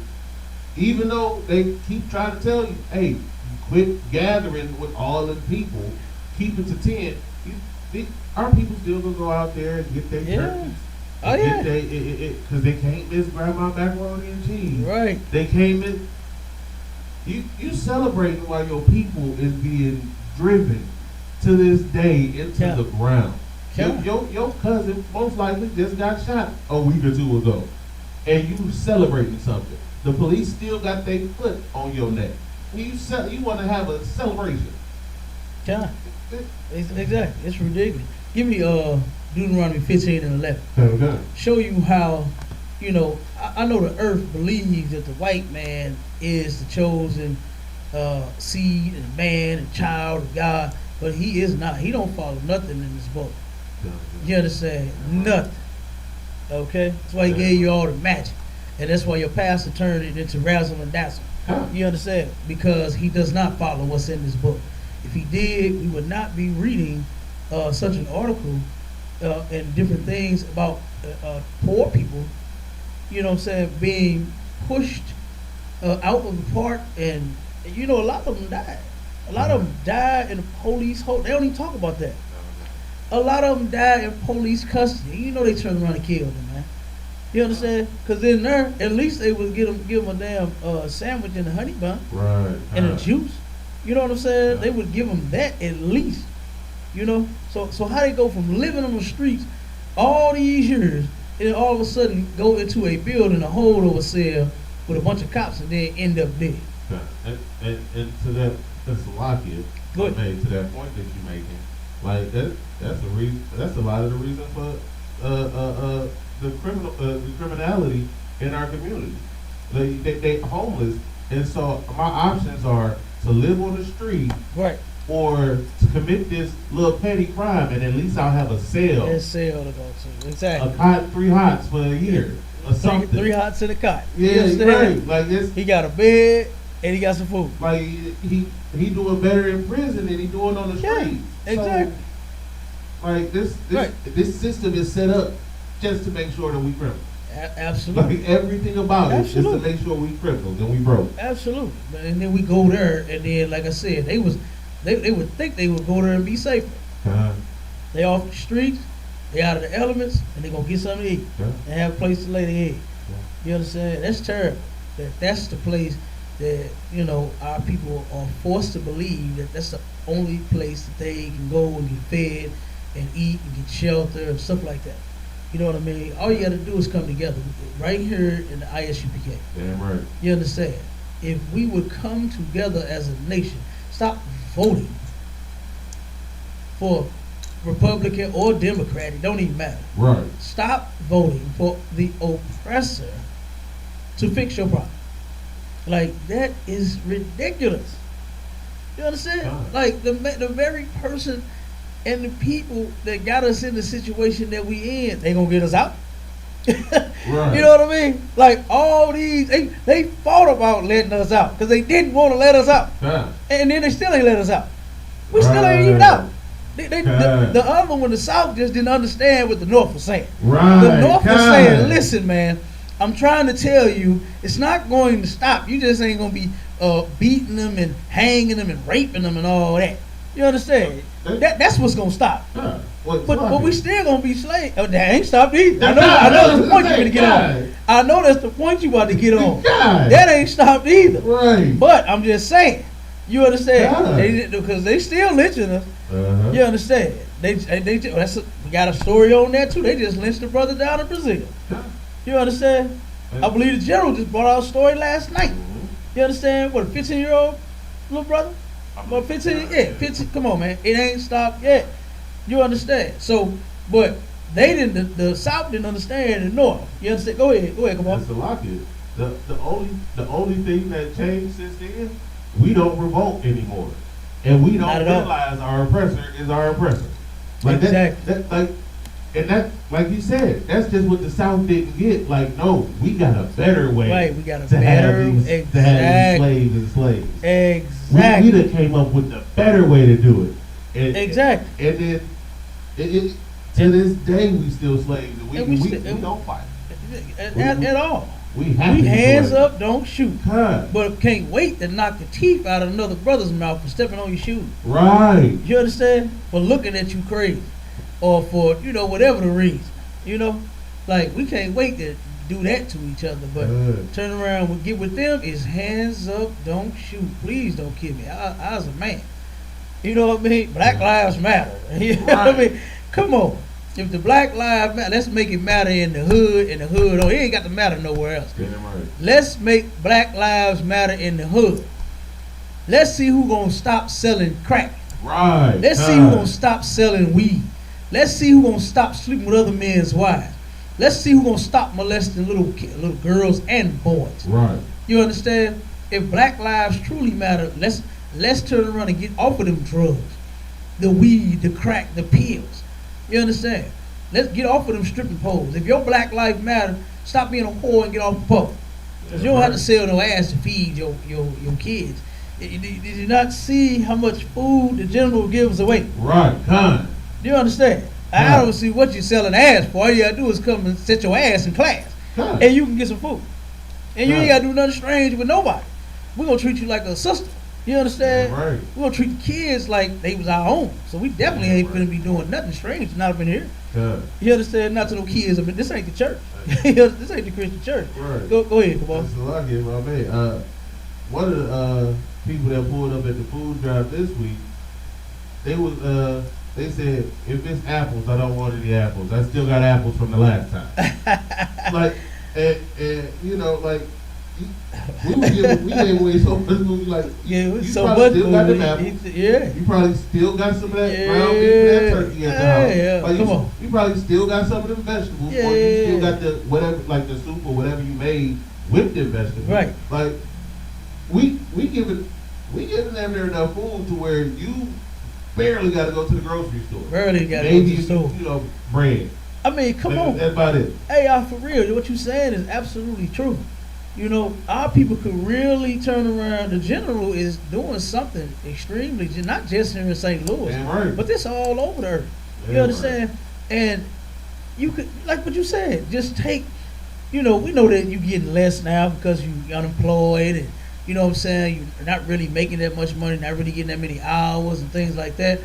even though they keep trying to tell you, hey, quit gathering with all the people, keep it to 10. Our people still gonna go out there and get their turkeys. Oh yeah. Because they can't miss grandma macaroni and cheese. Right. They can't miss. You celebrating while your people is being driven to this day into the ground. Your cousin most likely just got shot a week or 2 ago, and you celebrating something. The police still got their foot on your neck. You want to have a celebration. Yeah. Exactly. It's ridiculous. Give me Deuteronomy 15 and 11. Okay. Show you how, I know the earth believes that the white man is the chosen seed and man and child of God, but he is not. He don't follow nothing in this book. You understand? Nothing. Okay? That's why he gave you all the magic. And that's why your pastor turned it into razzle and dazzle. You understand? Because he does not follow what's in this book. If he did, we would not be reading such an article and different things about poor people, you know what I'm saying, being pushed out of the park. And, you know, a lot of them died. A lot of them died in the police hold. They don't even talk about that. A lot of them died in police custody. You know they turned around and killed them, man. You understand? Because in there, at least they would give them a damn sandwich and a honey bun. Right. And a juice. You know what I'm saying? Yeah. They would give them that at least. You know? So how they go from living on the streets all these years and all of a sudden go into a building, a holdover cell with a bunch of cops and then end up dead. Yeah. And to that, that's a lot here. Good. To that point that you're making. Like that's a reason. That's a lot of the reason for the criminality in our community. They homeless, and so my options are to live on the street, right, or to commit this little petty crime, and at least I'll have a cell. A cell to go to. Exactly. A cot, 3 hots for a year, or something. Three hots in a cot. Yeah, right. Like this. He got a bed and he got some food. Like he doing better in prison than he doing on the street. Exactly. So, like this system is set up just to make sure that we criminals. Absolutely. Like everything about it, just to make sure we criminals and we broke. Absolutely. And then we go there, and then, like I said, they would think they would go there and be safer. They off the streets, they out of the elements, and they gonna get something to eat and have a place to lay their head. You understand? That's terrible. That's the place that, you know, our people are forced to believe that that's the only place that they can go and get fed and eat and get shelter and stuff like that. You know what I mean? All you got to do is come together right here in the ISUPK. Damn right. You understand? If we would come together as a nation, stop voting for Republican or Democrat, it don't even matter. Right. Stop voting for the oppressor to fix your problem. Like, that is ridiculous. You understand? God. Like, the very person and the people that got us in the situation that we in, they gonna get us out. Right. You know what I mean? Like, all these, they fought about letting us out because they didn't want to let us out. Yeah. And then they still ain't let us out. We still ain't even out. The other one, the South, just didn't understand what the North was saying. Right. The North was saying, listen, man, I'm trying to tell you, it's not going to stop. You just ain't going to be beating them and hanging them and raping them and all that. You understand? That's what's going to stop. Yeah. But we still going to be slaves. Oh, that ain't stopped either. I know that's the point you're going to get on. I know that's the point you about to get on. That ain't stopped either. Right. But I'm just saying. You understand? Because they still lynching us. Uh-huh. You understand? We got a story on that too. They just lynched the brother down in Brazil. Yeah. You understand? I believe the general just brought out a story last night. Mm-hmm. You understand? What, a 15-year-old little brother? Well, 15. Come on, man. It ain't stopped yet. You understand? So, but they didn't. The South didn't understand the North. You understand? Go ahead. Come on. That's a lot of it. The only thing that changed since then, we don't revolt anymore, and we don't realize our oppressor is our oppressor. Like exactly. Like you said, that's just what the South didn't get. Like, no, we got a better way. Right, we got a better way to have these slaves and slaves. Exactly. We done came up with a better way to do it. Exactly. And then to this day, we still slaves, and we don't fight at all. We hands up, don't shoot. But can't wait to knock the teeth out of another brother's mouth for stepping on your shoe. Right. You understand? For looking at you crazy. Or for, whatever the reason. Like, we can't wait to do that to each other. But turn around and get with them is hands up, don't shoot. Please don't kill me. I was a man. You know what I mean? Black lives matter. You know what I mean? Come on. If the black lives matter, let's make it matter in the hood, it ain't got to matter nowhere else. Right. Let's make black lives matter in the hood. Let's see who gonna stop selling crack. Right. Let's see who gonna stop selling weed. Let's see who gonna stop sleeping with other men's wives. Let's see who gonna stop molesting little girls and boys. Right. You understand? if Black lives truly matter, let's turn around and get off of them drugs, the weed, the crack, the pills. You understand? Let's get off of them stripping poles. If your Black life matter, stop being a whore and get off the pole. Because you don't have to sell no ass to feed your kids. Did you not see how much food the general gives away? Right, kind. Do you understand? I don't see what you're selling ass for. All you gotta do is come and set your ass in class, and you can get some food. And you ain't gotta do nothing strange with nobody. We're gonna treat you like a sister. You understand? Right. We're gonna treat the kids like they was our own. So we definitely ain't gonna be doing nothing strange not up in here. You understand? Not to no kids. I mean, this ain't the church. This ain't the Christian church. Right. Go ahead, come on. That's a lot here, my man. One of the people that pulled up at the food drive this week, they said, if it's apples, I don't want any apples. I still got apples from the last time. Like, and you know, like, we gave away so much food. Like, yeah, it was you so probably much still food. got them apples. Yeah. You probably still got some of that ground beef and that turkey at the house. Yeah, Like, come on. You probably still got some of them vegetables, or you still got the whatever, like the soup or whatever you made with them vegetables. Right. Like, we giving them there enough food to where you barely got to go to the grocery store. Barely got to go to the store. You know, bread. I mean, come on. That's about it. Hey, y'all, for real, what you saying is absolutely true. You know, our people could really turn around. The general is doing something extremely, not just here in St. Louis, Right. but this all over the earth. You understand? Right. And you could, like what you said, just take, you know, we know that you're getting less now because you're unemployed and, you know what I'm saying, you're not really making that much money, not really getting that many hours and things like that.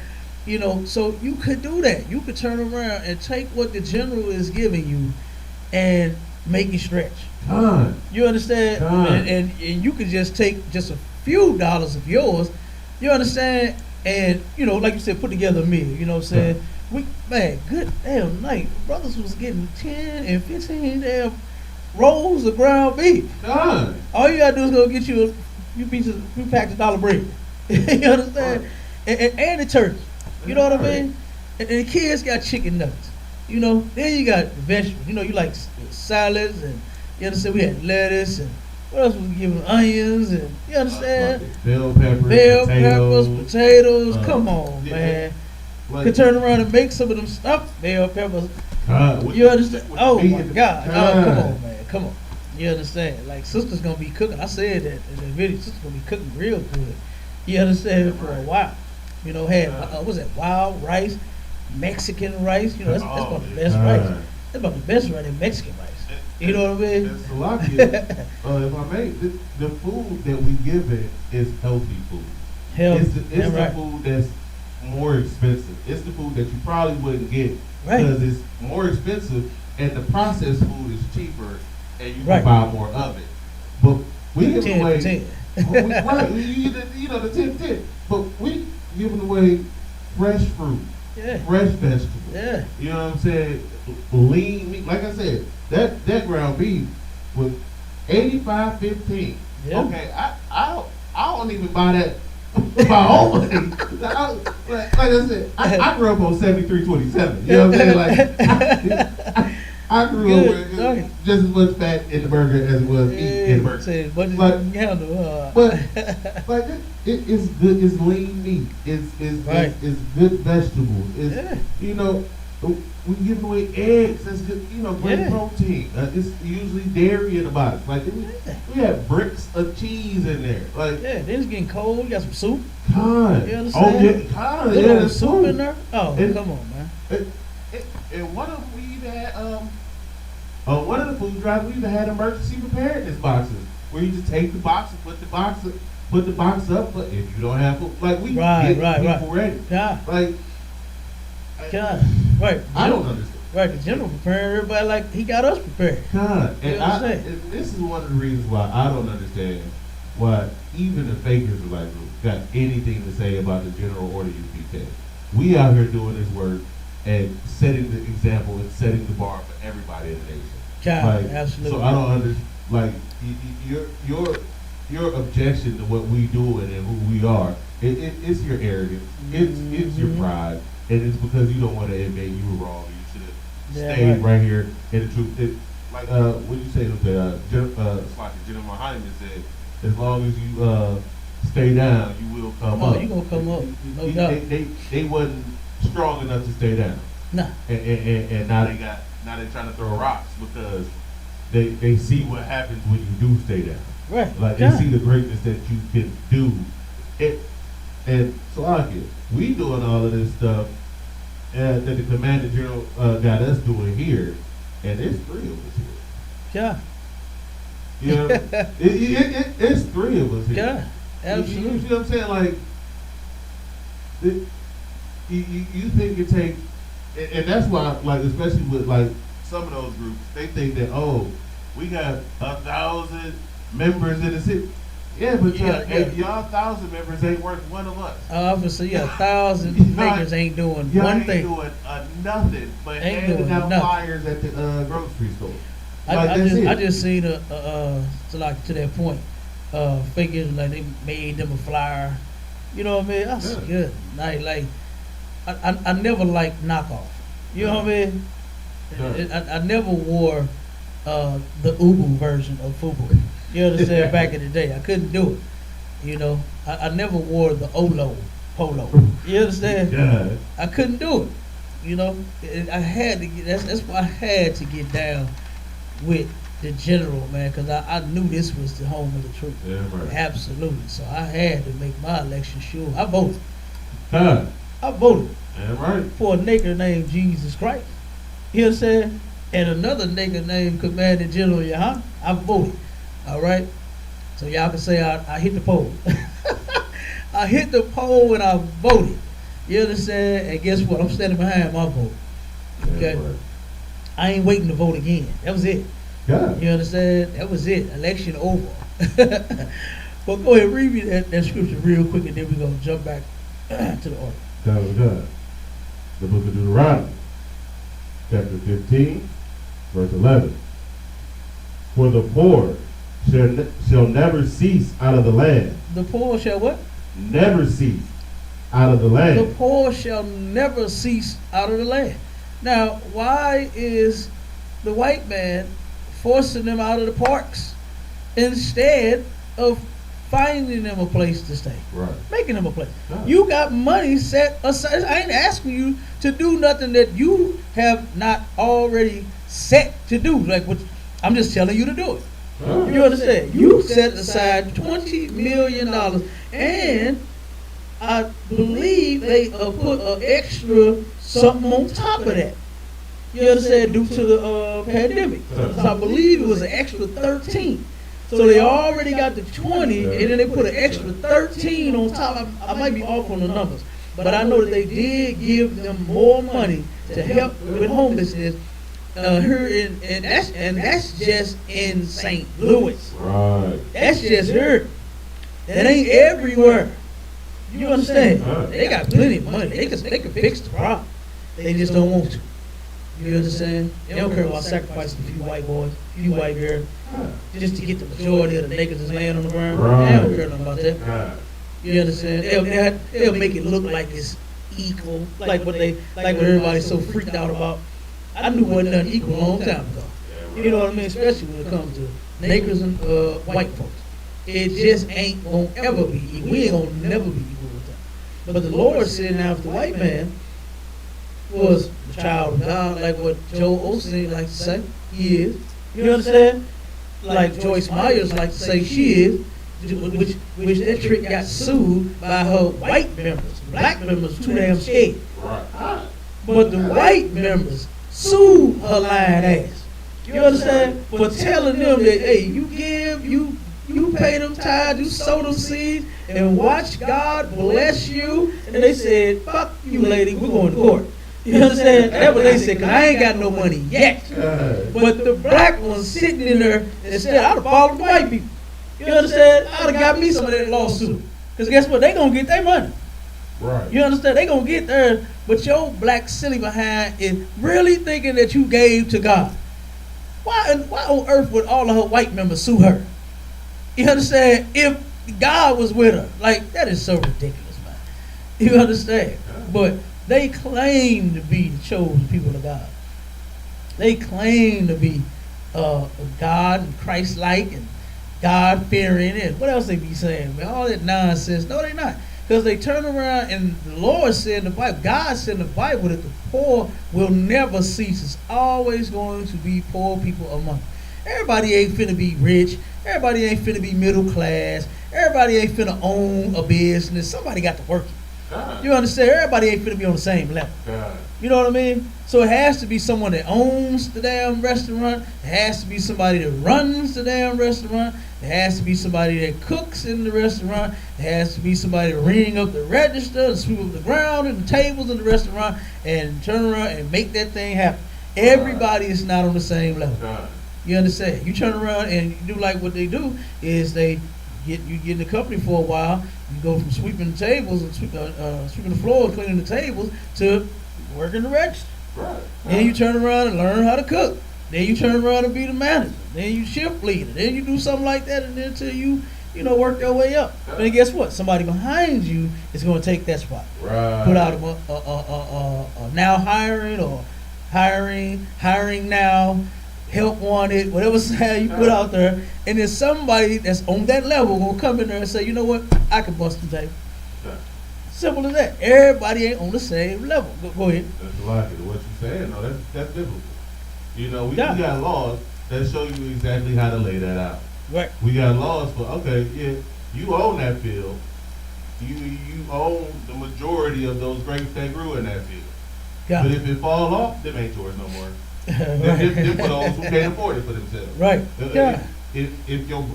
You know, so you could do that. You could turn around and take what the general is giving you and make it stretch. You understand? And you could just take just a few dollars of yours, you understand? And, you know, like you said, put together a meal, you know what I'm saying? Good damn night. Brothers was getting 10 and 15 damn rolls of ground beef. All you gotta do is go get you a few packs of dollar bread. You understand? And the turkey. You know what I mean? And the kids got chicken nuggets. You know, then you got vegetables. You know, you like salads, and you understand, we had lettuce, and what else was we giving? Onions, and you understand? Bell peppers, potatoes. Come on, man. Could turn around and make some of them stuffed bell peppers. You understand? Oh my God. Oh, come on, man. Come on. You understand? Like, sister's gonna be cooking. I said that in the video. Sister's gonna be cooking real good. You understand? For a while. You know, had what's that? Wild rice, Mexican rice. You know, that's about the best rice. That's about the best rice in Mexican rice. You know what I mean? That's a lot. If I may, the food that we give it is healthy food. It's the food that's more expensive. It's the food that you probably wouldn't get because it's more expensive, and the processed food is cheaper, and you can buy more of it. But we give away, you know, the 10-10. But we giving away fresh fruit, fresh vegetables. You know what I'm saying? Lean meat. Like I said, that ground beef was $85.15. Okay, I don't even buy that. My own money. Like I said, I grew up on 73.27. You know what I'm saying? Like I grew up with just as much fat in the burger as it was meat in the burger. But it's good. It's lean meat. It's good vegetables. It's you know, we give away eggs. That's good. You know, great protein. It's usually dairy in the box. Like we have bricks of cheese in there. Like then it's getting cold. You got some soup. You understand? There's soup in there. Oh, come on, man. And one of them we even had one of the food drives we even had emergency preparedness boxes where you just take the box and put the box up. But if you don't have food, like we get people ready. I don't understand. Right, the general preparing everybody like he got us prepared. And this is one of the reasons why I don't understand why even the fakers are like got anything to say about the general order UPK. We out here doing this work and setting the example and setting the bar for everybody in the nation. Absolutely. So I don't understand. Like your objection to what we doing and who we are, it's your arrogance. It's your pride. And it's because you don't want to admit you were wrong. You should have stayed right here in the truth. What you say with General Hyman said, as long as you stay down, you will come up. Oh, you gonna come up, no doubt. They wasn't strong enough to stay down. Nah. And now they trying to throw rocks because they see what happens when you do stay down. Right. Like they see the greatness that you can do. And so we doing all of this stuff that the Commander General got us doing here, and there's 3 of us here. Yeah. You know, it's 3 of us here. Yeah, absolutely. You see what I'm saying? Like, you think it take, and that's why, like, especially with like some of those groups, they think that, oh, we got 1,000 members in the city. Yeah, but y'all 1,000 members ain't worth one of us. Obviously, 1,000 niggas ain't doing one thing. Y'all ain't doing nothing but handing out flyers at the grocery store. I just seen to that point, figures like they made them a flyer. You know what I mean? That's good. Like I never liked knockoff. You know what I mean? I never wore the Ubu version of FUBU. You understand? Back in the day, I couldn't do it. You know, I never wore the Olo polo. You understand? Yeah. I couldn't do it. You know, I had to get. That's why I had to get down with the general, man, because I knew this was the home of the truth. Yeah, right. Absolutely. So I had to make my election sure. I voted. Huh. I voted. Yeah, right. For a nigga named Jesus Christ. You understand? And another nigga named Commander General Yahan. I voted. All right? So y'all can say I hit the poll. I hit the poll and I voted. You understand? And guess what? I'm standing behind my vote. Okay? Yeah, right. I ain't waiting to vote again. That was it. Yeah. You understand? That was it. Election over. But go ahead, read me that scripture real quick, and then we're going to jump back to the order. That was good. The book of Deuteronomy, chapter 15, verse 11. For the poor shall never cease out of the land. The poor shall what? Never cease out of the land. The poor shall never cease out of the land. Now, why is the white man forcing them out of the parks instead of finding them a place to stay? Right. Making them a place. Right. You got money set aside. I ain't asking you to do nothing that you have not already set to do. Like what I'm just telling you to do it. Right. You understand? You set aside $20 million, and I believe they put an extra something on top of that. You understand? Due to the pandemic. So I believe it was an extra 13. So they already got the 20, and then they put an extra 13 on top. I might be off on the numbers, but I know that they did give them more money to help with homelessness here and that's just in St. Louis. Right. That's just here. That ain't everywhere. You understand? They got plenty of money. They can fix the problem. They just don't want to. You understand? They don't care about sacrificing a few white boys, a few white girls, just to get the majority of the niggas that's laying on the ground. Right. They don't care nothing about that. You understand? They'll make it look like it's equal, like what everybody's so freaked out about. I knew wasn't nothing equal a long time ago. You know what I mean? Especially when it comes to niggas and white folks. It just ain't gonna ever be equal. We ain't gonna never be equal with that. But the Lord said, now if the white man was the child of God, like what Joe Osteen like to say he is, you understand? Like Joyce Myers like to say she is, which that trick got sued by her white members. Black members too damn scared. Right. But the white members sued her lying ass. You understand? For telling them that, hey, you give, you pay them tithes, you sow them seeds, and watch God bless you. And they said, fuck you, lady, we're going to court. You understand? That's what they said, because I ain't got no money yet. But the black ones sitting in there, instead, I'd have followed the white people. You understand? I'd have got me some of that lawsuit. Because guess what? They going to get their money. Right. You understand? They going to get there, but your black silly behind is really thinking that you gave to God. Why on earth would all of her white members sue her? You understand? If God was with her. Like, that is so ridiculous, man. You understand? But they claim to be the chosen people of God. They claim to be God and Christ-like, God fearing, and what else they be saying, man? All that nonsense. No, they not. Because they turn around and the Lord said in the Bible, God said in the Bible that the poor will never cease. It's always going to be poor people among them. Everybody ain't finna be rich. Everybody ain't finna be middle class. Everybody ain't finna own a business. Somebody got to work it. You understand? Everybody ain't finna be on the same level. You know what I mean? So it has to be someone that owns the damn restaurant. It has to be somebody that runs the damn restaurant. It has to be somebody that cooks in the restaurant. It has to be somebody to ring up the register, and sweep up the ground and the tables in the restaurant, and turn around and make that thing happen. Everybody is not on the same level. You understand? You turn around and you do like what they do is they get in the company for a while. You go from sweeping the tables and sweeping the floor and cleaning the tables to working the register. Then you turn around and learn how to cook. Then you turn around and be the manager. Then you shift leader. Then you do something like that, and then until you work your way up. But then guess what? Somebody behind you is going to take that spot. Put out a now hiring or hiring now, help wanted, whatever sign you put out there, and then somebody that's on that level gonna come in there and say, you know what, I can bust the table. Simple as that. Everybody ain't on the same level. Go ahead. That's logic of what you're saying. No, that's biblical. You know, we got laws that show you exactly how to lay that out. Right. We got laws for, okay, yeah, you own that field. You own the majority of those grapes that grew in that field. But if it fall off, them ain't yours no more. Them for those who can't afford it for themselves. Right. If your,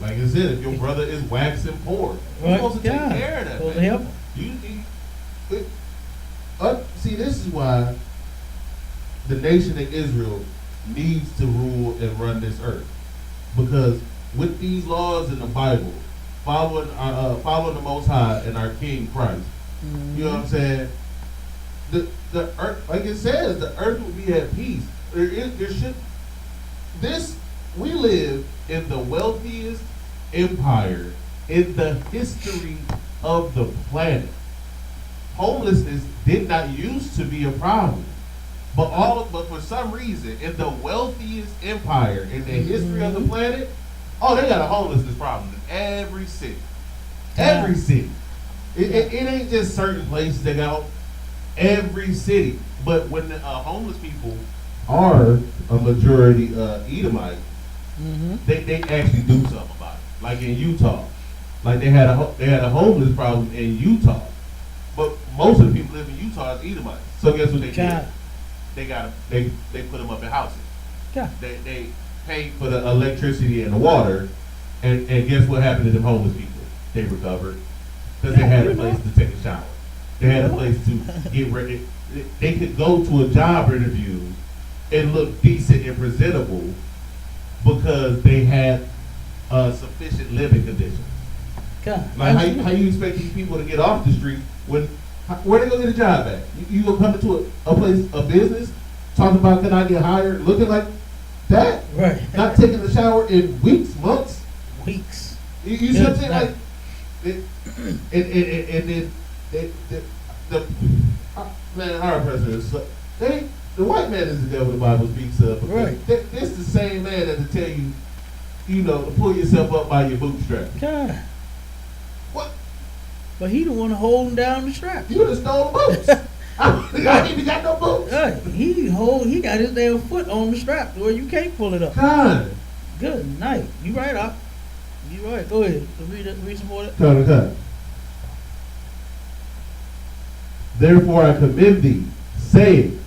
like I said, if your brother is waxing poor, you're supposed to take care of that. Supposed to help. See, this is why the nation of Israel needs to rule and run this earth, because with these laws in the Bible, following the Most High and our King Christ, you know what I'm saying? The earth, like it says, the earth will be at peace. We live in the wealthiest empire in the history of the planet. Homelessness did not used to be a problem, but for some reason, in the wealthiest empire in the history of the planet, they got a homelessness problem in every city. Every city. It ain't just certain places they got. Every city. But when the homeless people are a majority Edomite, they actually do something about it. Like in Utah, like they had a homeless problem in Utah, but most of the people live in Utah as Edomites. So guess what they did? They put them up in houses. They paid for the electricity and the water, and guess what happened to them homeless people? They recovered because they had a place to take a shower. They had a place to get ready. They could go to a job interview and look decent and presentable because they had sufficient living conditions. Like how you expect these people to get off the street when where they gonna get a job at? You gonna come into a place, a business, talking about can I get hired, looking like that? Right. Not taking a shower in weeks, months. Weeks. You see what I'm saying? Like, and then man, our president, the white man is the devil the Bible speaks of. Right. This the same man that to tell you, to pull yourself up by your bootstraps. God. What? But he the one holding down the strap. You would have stole boots. I ain't even got no boots. He got his damn foot on the strap where you can't pull it up. God. Good night. You right, Op. You right. Go ahead. Read some more. Cut. Therefore I commend thee, saying,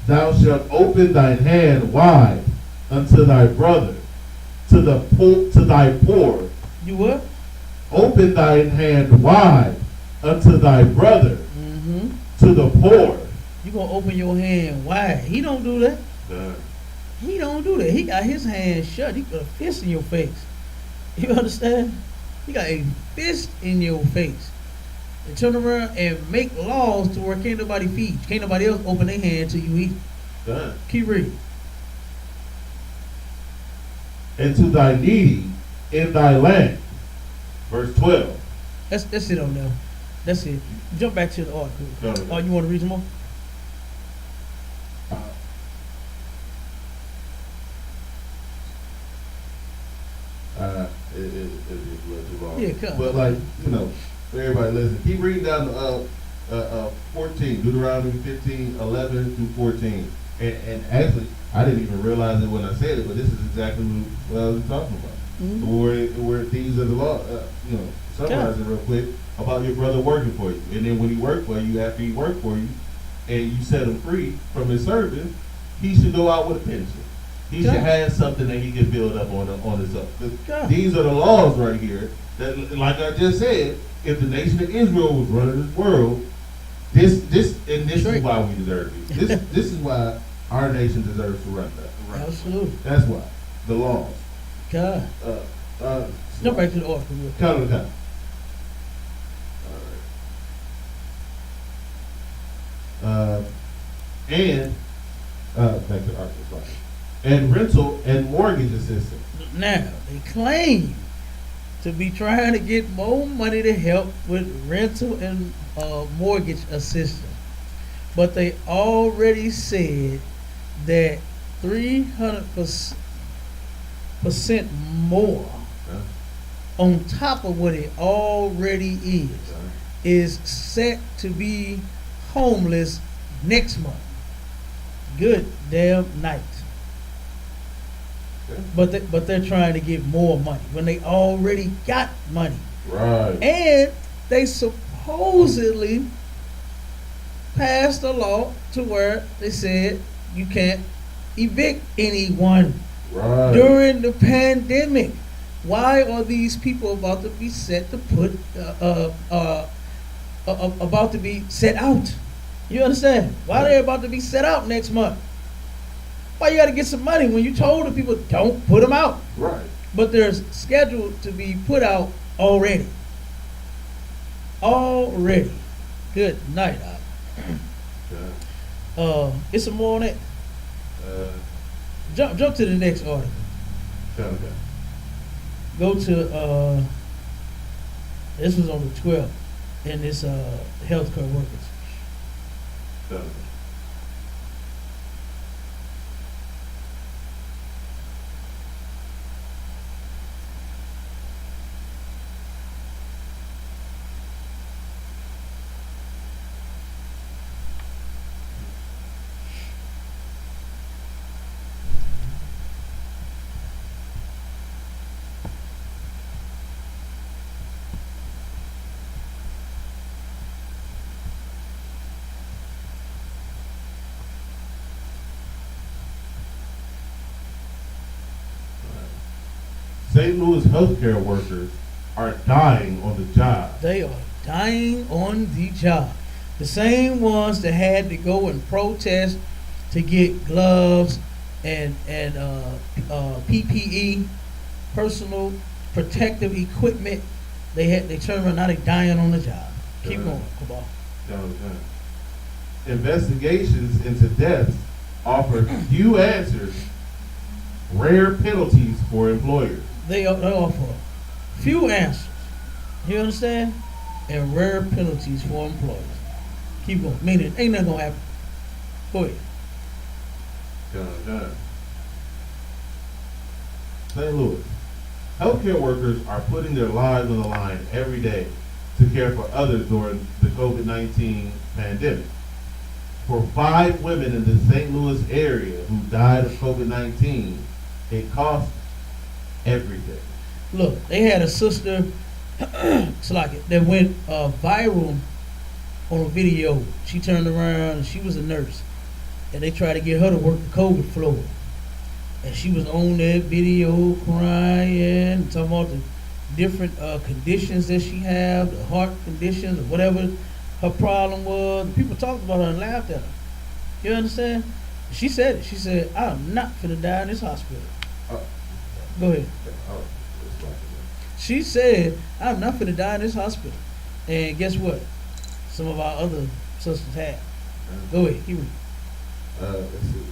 thou shalt open thine hand wide unto thy brother, to thy poor. You what? Open thine hand wide unto thy brother, to the poor. You gonna open your hand wide. He don't do that. He don't do that. He got his hand shut. He got a fist in your face. You understand? He got a fist in your face. And turn around and make laws to where can't nobody feed you. Can't nobody else open their hand till you eat. Keep reading. And to thy needy in thy land. Verse 12. That's it on there. That's it. Jump back to the article. No. You want to read some more? It is a little too long. Yeah, come But like, you know, for everybody listen, keep reading down to 14, Deuteronomy 15, 11 through 14. And actually, I didn't even realize it when I said it, but this is exactly what I was talking about. Mm-hmm. Where these are the law, you know, summarize it real quick about your brother working for you. And then when he worked for you, after he worked for you, and you set him free from his service, he should go out with a pension. He should have something that he can build up on his own. These are the laws right here that, like I just said, if the nation of Israel was running this world, this is why we deserve it. This is why our nation deserves to run that. Absolutely. That's why. The laws. God. Jump back to the article. Count it out. All right. Back to the article. Sorry. And rental and mortgage assistance. Now, they claim to be trying to get more money to help with rental and mortgage assistance. But they already said that 300% more on top of what it already is set to be homeless next month. Good damn night. But they're trying to get more money when they already got money. Right. And they supposedly passed a law to where they said you can't evict anyone during the pandemic. Why are these people about to be set to put about to be set out? You understand? Why are they about to be set out next month? Why you got to get some money when you told the people don't put them out? Right. But they're scheduled to be put out already. Already. Good night, it's some more on that. Jump to the next article. Okay. Go to this was on the 12th, and it's healthcare workers. Okay. St. Louis healthcare workers are dying on the job. They are dying on the job. The same ones that had to go and protest to get gloves and PPE, personal protective equipment. They turned around, now they dying on the job. Keep going, come on. Investigations into deaths offer few answers, rare penalties for employers. They offer few answers. You understand? And rare penalties for employers. Keep going. Meaning, ain't nothing gonna happen. Go ahead. St. Louis. Healthcare workers are putting their lives on the line every day to care for others during the COVID-19 pandemic. For 5 women in the St. Louis area who died of COVID-19, it cost everything. Look, they had a sister that went viral on a video. She turned around and she was a nurse, and they tried to get her to work the COVID floor, and she was on that video crying, talking about the different conditions that she had, the heart conditions or whatever her problem was. People talked about her and laughed at her. You understand? She said it. She said, "I'm not finna die in this hospital." Go ahead. She said, "I'm not finna die in this hospital." And guess what? Some of our other sisters have. Go ahead, keep reading. Let's see.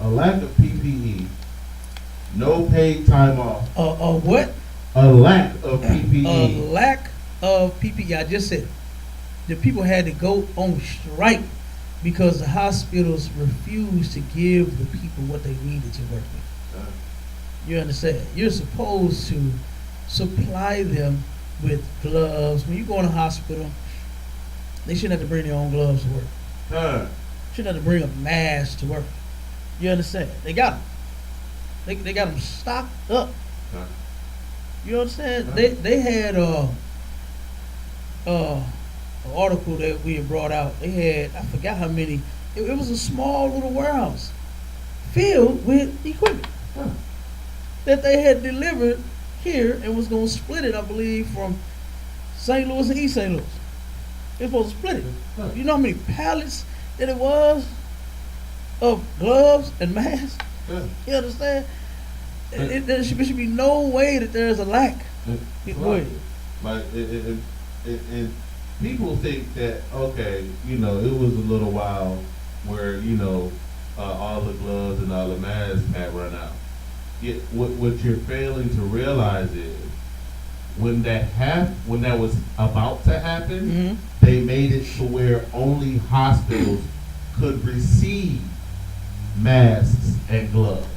A lack of PPE, no paid time off. What? A lack of PPE. A lack of PPE. I just said it. The people had to go on strike because the hospitals refused to give the people what they needed to work with. You understand? You're supposed to supply them with gloves. When you go in a hospital, they shouldn't have to bring their own gloves to work. Shouldn't have to bring a mask to work. You understand? They got them. They got them stocked up. You understand? They had an article that we had brought out. They had, I forgot how many. It was a small little warehouse filled with equipment that they had delivered here and was going to split it, I believe, from St. Louis and East St. Louis. They were supposed to split it. You know how many pallets that it was of gloves and masks? You understand? There should be no way that there's a lack. Like, and people think that, okay, you know, it was a little while where, you know, all the gloves and all the masks had run out. Yet, what you're failing to realize is when that was about to happen, they made it to where only hospitals could receive masks and gloves.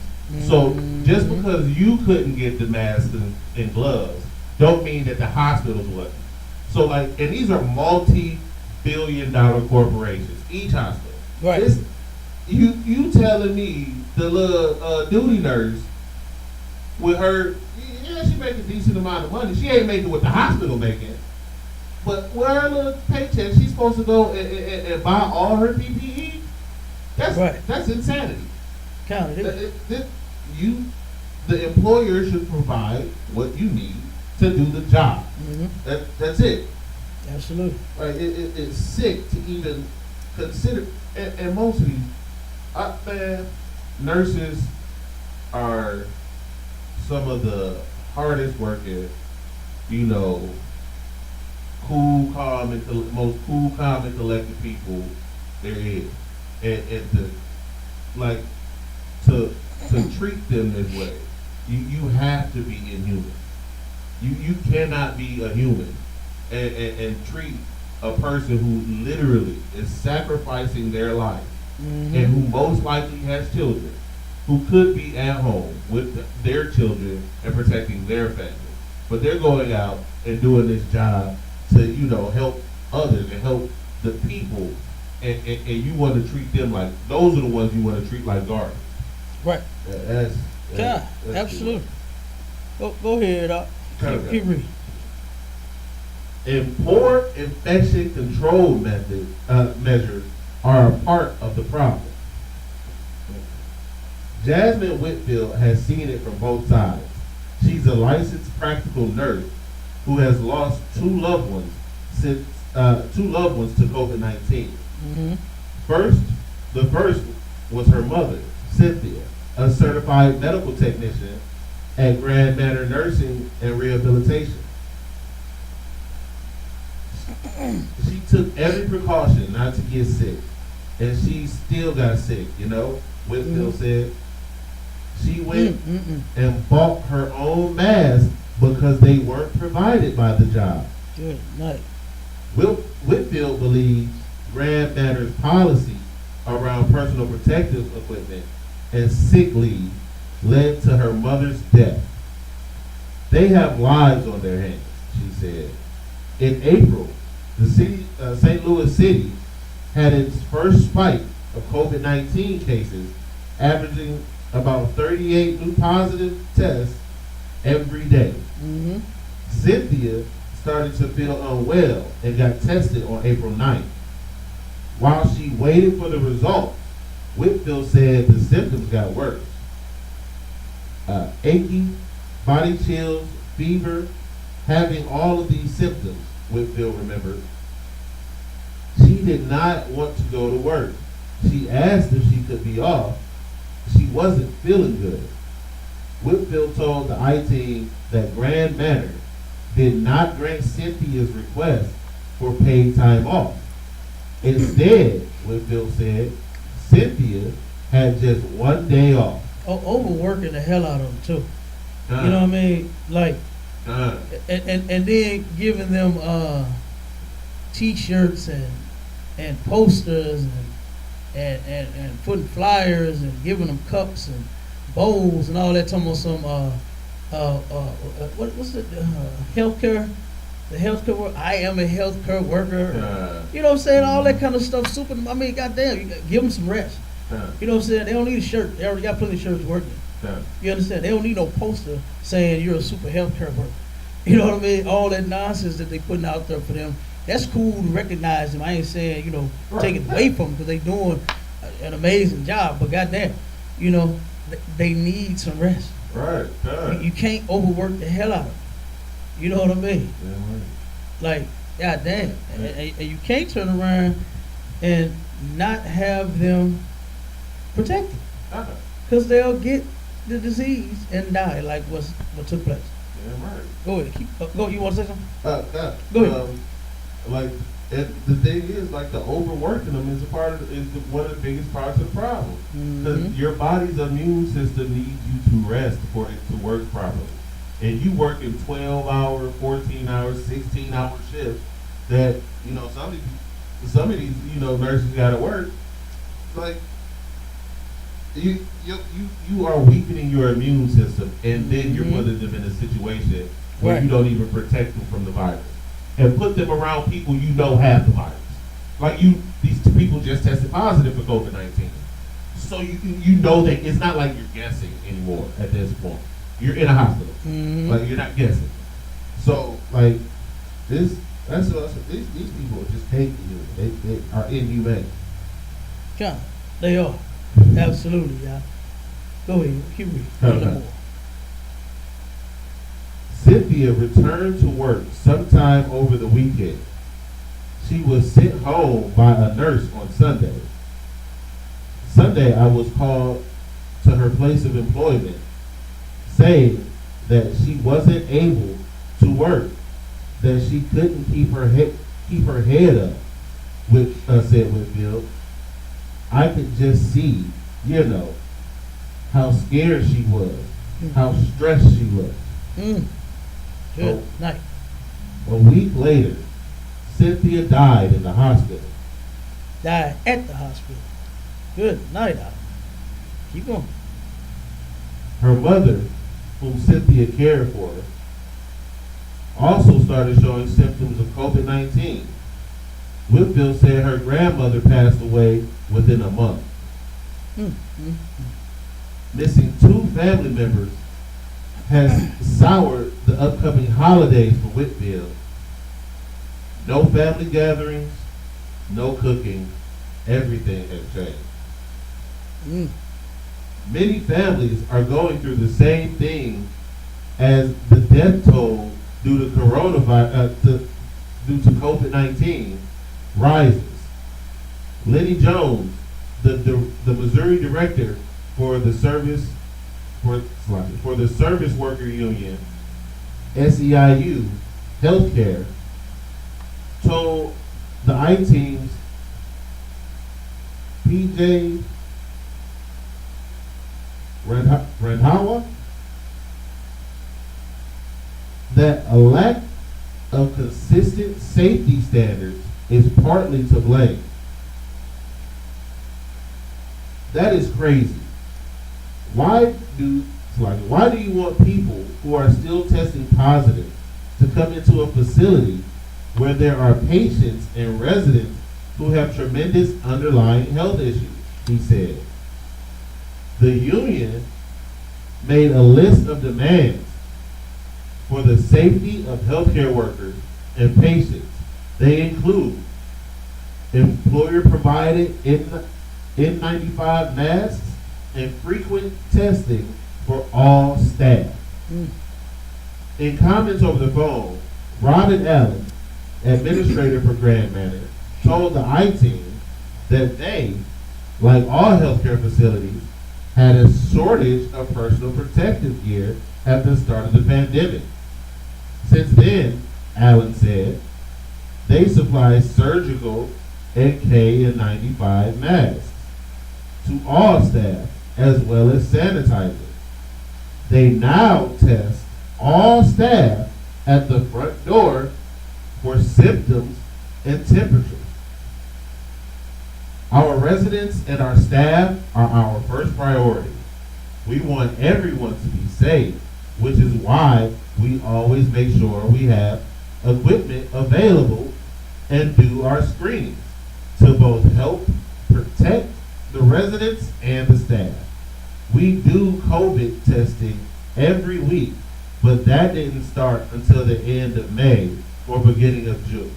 So just because you couldn't get the masks and gloves, don't mean that the hospitals wouldn't. So like, and these are multi-billion-dollar corporations, each hospital. Right. You telling me the little duty nurse with her, yeah, she make a decent amount of money. She ain't making what the hospital making. But with her little paycheck, she's supposed to go and buy all her PPE? That's insanity. Count it. The employer should provide what you need to do the job. That's it. Absolutely. Right? It's sick to even consider. And mostly, man, nurses are some of the hardest working, you know, most cool, calm, and collected people there is. And to treat them this way, you have to be inhuman. You cannot be a human and treat a person who literally is sacrificing their life and who most likely has children, who could be at home with their children and protecting their family. But they're going out and doing this job to, you know, help others and help the people. And you want to treat them like, those are the ones you want to treat like garbage. Right. That's absolutely. Go ahead. Keep reading. And poor infection control measures are a part of the problem. Jasmine Whitfield has seen it from both sides. She's a licensed practical nurse who has lost two loved ones to COVID-19. The first was her mother, Cynthia, a certified medical technician at Grand Manor Nursing and Rehabilitation. She took every precaution not to get sick, and she still got sick, you know, Whitfield said. She went and bought her own mask because they weren't provided by the job. Good night. Whitfield believes Grand Manor's policy around personal protective equipment and sick leave led to her mother's death. They have lives on their hands, she said. In April, the city, St. Louis City had its first spike of COVID-19 cases, averaging about 38 new positive tests every day. Cynthia started to feel unwell and got tested on April 9th. While she waited for the results, Whitfield said the symptoms got worse. Aching, body chills, fever, having all of these symptoms, Whitfield remembered. She did not want to go to work. She asked if she could be off. She wasn't feeling good. Whitfield told the I-Team that Grand Manor did not grant Cynthia's request for paid time off. Instead, Whitfield said, Cynthia had just one day off. Overworking the hell out of them too. You know what I mean? Like, and then giving them T-shirts and posters and putting flyers and giving them cups and bowls and all that, talking about some what's it, healthcare, the healthcare worker. I am a healthcare worker. You know what I'm saying? All that kind of stuff. Super. I mean, goddamn, you gotta give them some rest. You know what I'm saying? They don't need a shirt. They already got plenty of shirts working. You understand? They don't need no poster saying you're a super healthcare worker. You know what I mean? All that nonsense that they putting out there for them. That's cool to recognize them. I ain't saying, you know, take it away from them because they doing an amazing job. But goddamn, you know, they need some rest. Right. You can't overwork the hell out of them. You know what I mean? Yeah, right. Like, goddamn. And you can't turn around and not have them protected. Because they'll get the disease and die like what took place. Yeah, right. Go ahead. Go. You want to say something? Go ahead. Like, the thing is, like, the overworking them is one of the biggest parts of the problem. Because your body's immune system needs you to rest for it to work properly. And you work in 12-hour, 14-hour, 16-hour shifts that, you know, some of these, you know, nurses got to work. Like, you are weakening your immune system, and then you're putting them in a situation where you don't even protect them from the virus. And put them around people you know have the virus. Like these two people just tested positive for COVID-19. So you know that it's not like you're guessing anymore at this point. You're in a hospital. Like, you're not guessing. So, like, these people just hate you. They are inhumane. Yeah, they are. Absolutely, yeah. Go ahead, keep reading. More. Cynthia returned to work sometime over the weekend. She was sent home by a nurse on Sunday. Sunday, I was called to her place of employment, saying that she wasn't able to work, that she couldn't keep her head up. Said Whitfield. I could just see, you know, how scared she was, how stressed she was. Good night. A week later, Cynthia died in the hospital. Died at the hospital. Good night, Al. Keep going. Her mother, whom Cynthia cared for, also started showing symptoms of COVID-19. Whitfield said her grandmother passed away within a month. Missing 2 family members has soured the upcoming holidays for Whitfield. No family gatherings, no cooking, everything has changed. Many families are going through the same thing as the death toll due to COVID-19 rises. Lenny Jones, the Missouri director for the service worker union, SEIU Healthcare, told the I-Team's PJ Randhawa that a lack of consistent safety standards is partly to blame. That is crazy. Why do you want people who are still testing positive to come into a facility where there are patients and residents who have tremendous underlying health issues? He said. The union made a list of demands for the safety of healthcare workers and patients. They include employer-provided N95 masks and frequent testing for all staff. In comments over the phone, Robin Allen, administrator for Grand Manor, told the I-Team that they, like all healthcare facilities, had a shortage of personal protective gear at the start of the pandemic. Since then, Allen said, they supply surgical and KN95 masks to all staff as well as sanitizers. They now test all staff at the front door for symptoms and temperatures. Our residents and our staff are our first priority. We want everyone to be safe, which is why we always make sure we have equipment available and do our screenings to both help protect the residents and the staff. We do COVID testing every week, but that didn't start until the end of May or beginning of June.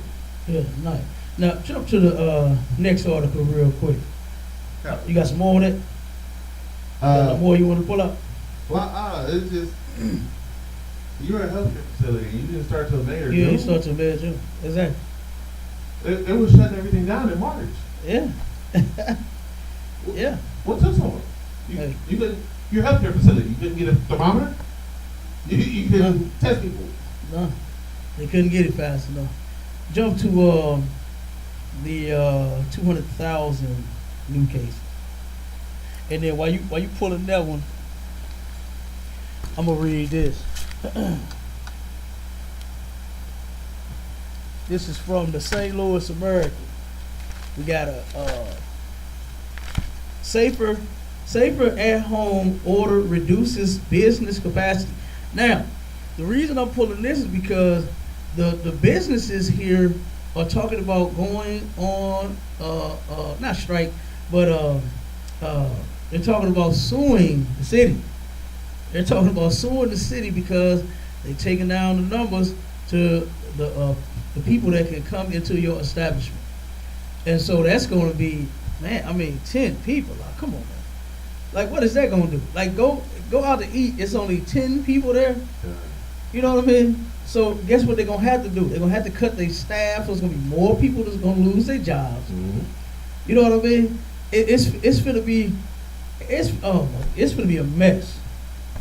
Yeah, nice. Now jump to the next article real quick. You got some more on it? Got some more you want to pull up? Well, it's just you're a healthcare facility. You didn't start till May or Yeah, June. you start to May or June. Exactly. It was shutting everything down in March. Yeah. Yeah. What took so long? Hey. Your healthcare facility. You couldn't get a thermometer. You couldn't test people. No, they couldn't get it fast enough. Jump to the 200,000 new cases, and then while you pulling that one, I'm gonna read this. This is from the St. Louis American. We got a safer at home order reduces business capacity. Now, the reason I'm pulling this is because the businesses here are talking about going on not strike, but they're talking about suing the city. They're talking about suing the city because they're taking down the numbers to the people that can come into your establishment. And so that's going to be, 10 people. Like, come on, man. Like, what is that going to do? Like, go out to eat. It's only 10 people there. You know what I mean? So guess what they're going to have to do? They're going to have to cut their staff. So it's going to be more people that's going to lose their jobs. Mm-hmm. You know what I mean? It's going to be a mess.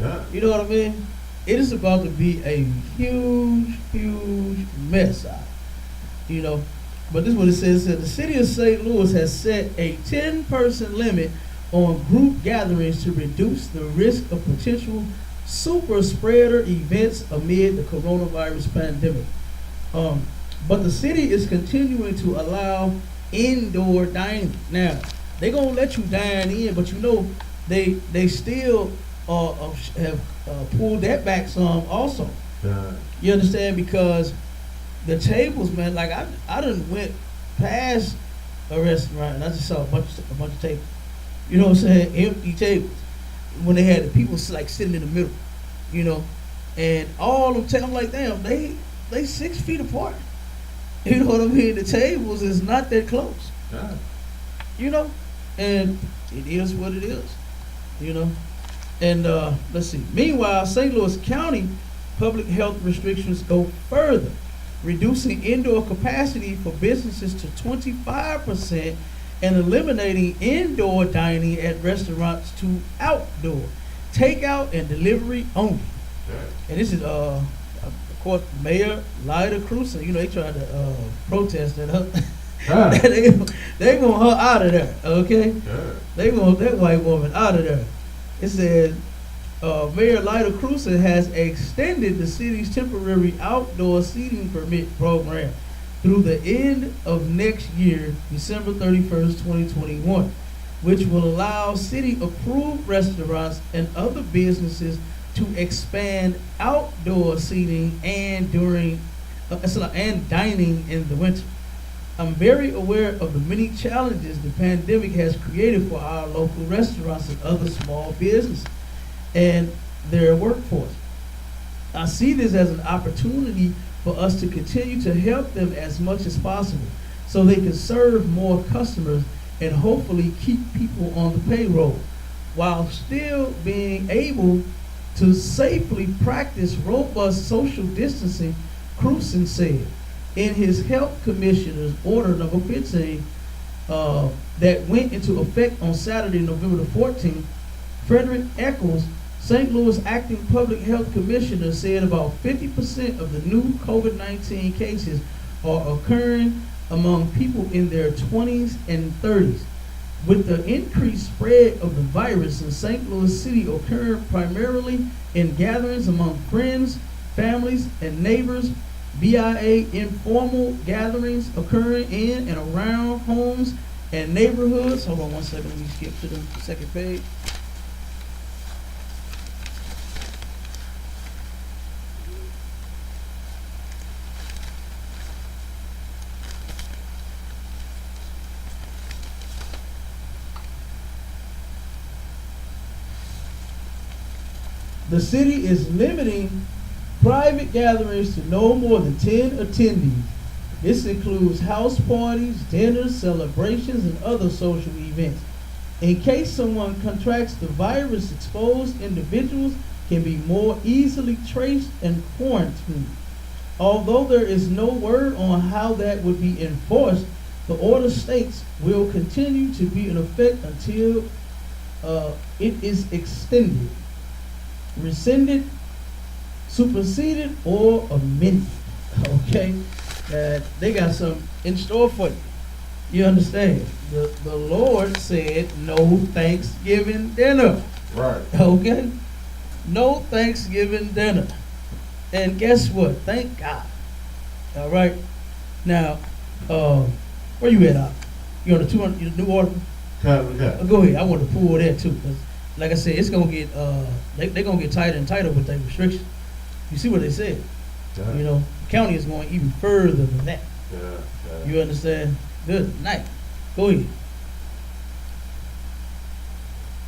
Yeah. You know what I mean? It is about to be a huge mess out. You know? But this is what it says. It says the city of St. Louis has set a 10-person limit on group gatherings to reduce the risk of potential super spreader events amid the coronavirus pandemic. But the city is continuing to allow indoor dining. Now, they're going to let you dine in, but you know, they still have pulled that back some also. You understand? Because the tables, man, like I done went past a restaurant and I just saw a bunch of tables. You know what I'm saying? Empty tables. When they had the people like sitting in the middle, you know, and all of them, I'm like, damn, they 6 feet apart. You know what I mean? The tables is not that close. Yeah. You know, and it is what it is. You know, and let's see. Meanwhile, St. Louis County public health restrictions go further, reducing indoor capacity for businesses to 25% and eliminating indoor dining at restaurants to outdoor, takeout and delivery only. Yeah. And this is, of course, Mayor Lyda Cruz. You know, they tried to protest that. They want her out of there, okay? Yeah. They want that white woman out of there. It said, Mayor Lyda Cruz has extended the city's temporary outdoor seating permit program through the end of next year, December 31st, 2021, which will allow city-approved restaurants and other businesses to expand outdoor seating and dining in the winter. I'm very aware of the many challenges the pandemic has created for our local restaurants and other small businesses and their workforce. I see this as an opportunity for us to continue to help them as much as possible so they can serve more customers and hopefully keep people on the payroll while still being able to safely practice robust social distancing, Cruzen said in his health commissioner's order number 15 that went into effect on Saturday, November the 14th. Frederick Eccles, St. Louis acting public health commissioner, said about 50% of the new COVID-19 cases are occurring among people in their 20s and 30s. With the increased spread of the virus in St. Louis City occurring primarily in gatherings among friends, families, and neighbors, BIA informal gatherings occurring in and around homes and neighborhoods. Hold on one second, let me skip to the second page. The city is limiting private gatherings to no more than 10 attendees. This includes house parties, dinners, celebrations, and other social events. In case someone contracts the virus, exposed individuals can be more easily traced and quarantined. Although there is no word on how that would be enforced, the order states will continue to be in effect until it is extended, rescinded, superseded, or amended. Okay? They got something in store for you. You understand? The Lord said no Thanksgiving dinner. Right. Okay? No Thanksgiving dinner. And guess what? Thank God. All right? Now, where you at, Doc? You on the 200, the new order? Okay. Go ahead. I want to pull that too. 'Cause like I said, it's going to get, they're going to get tighter and tighter with their restrictions. You see what they said? Yeah. You know, the county is going even further than that. Yeah. You understand? Good night. Go ahead.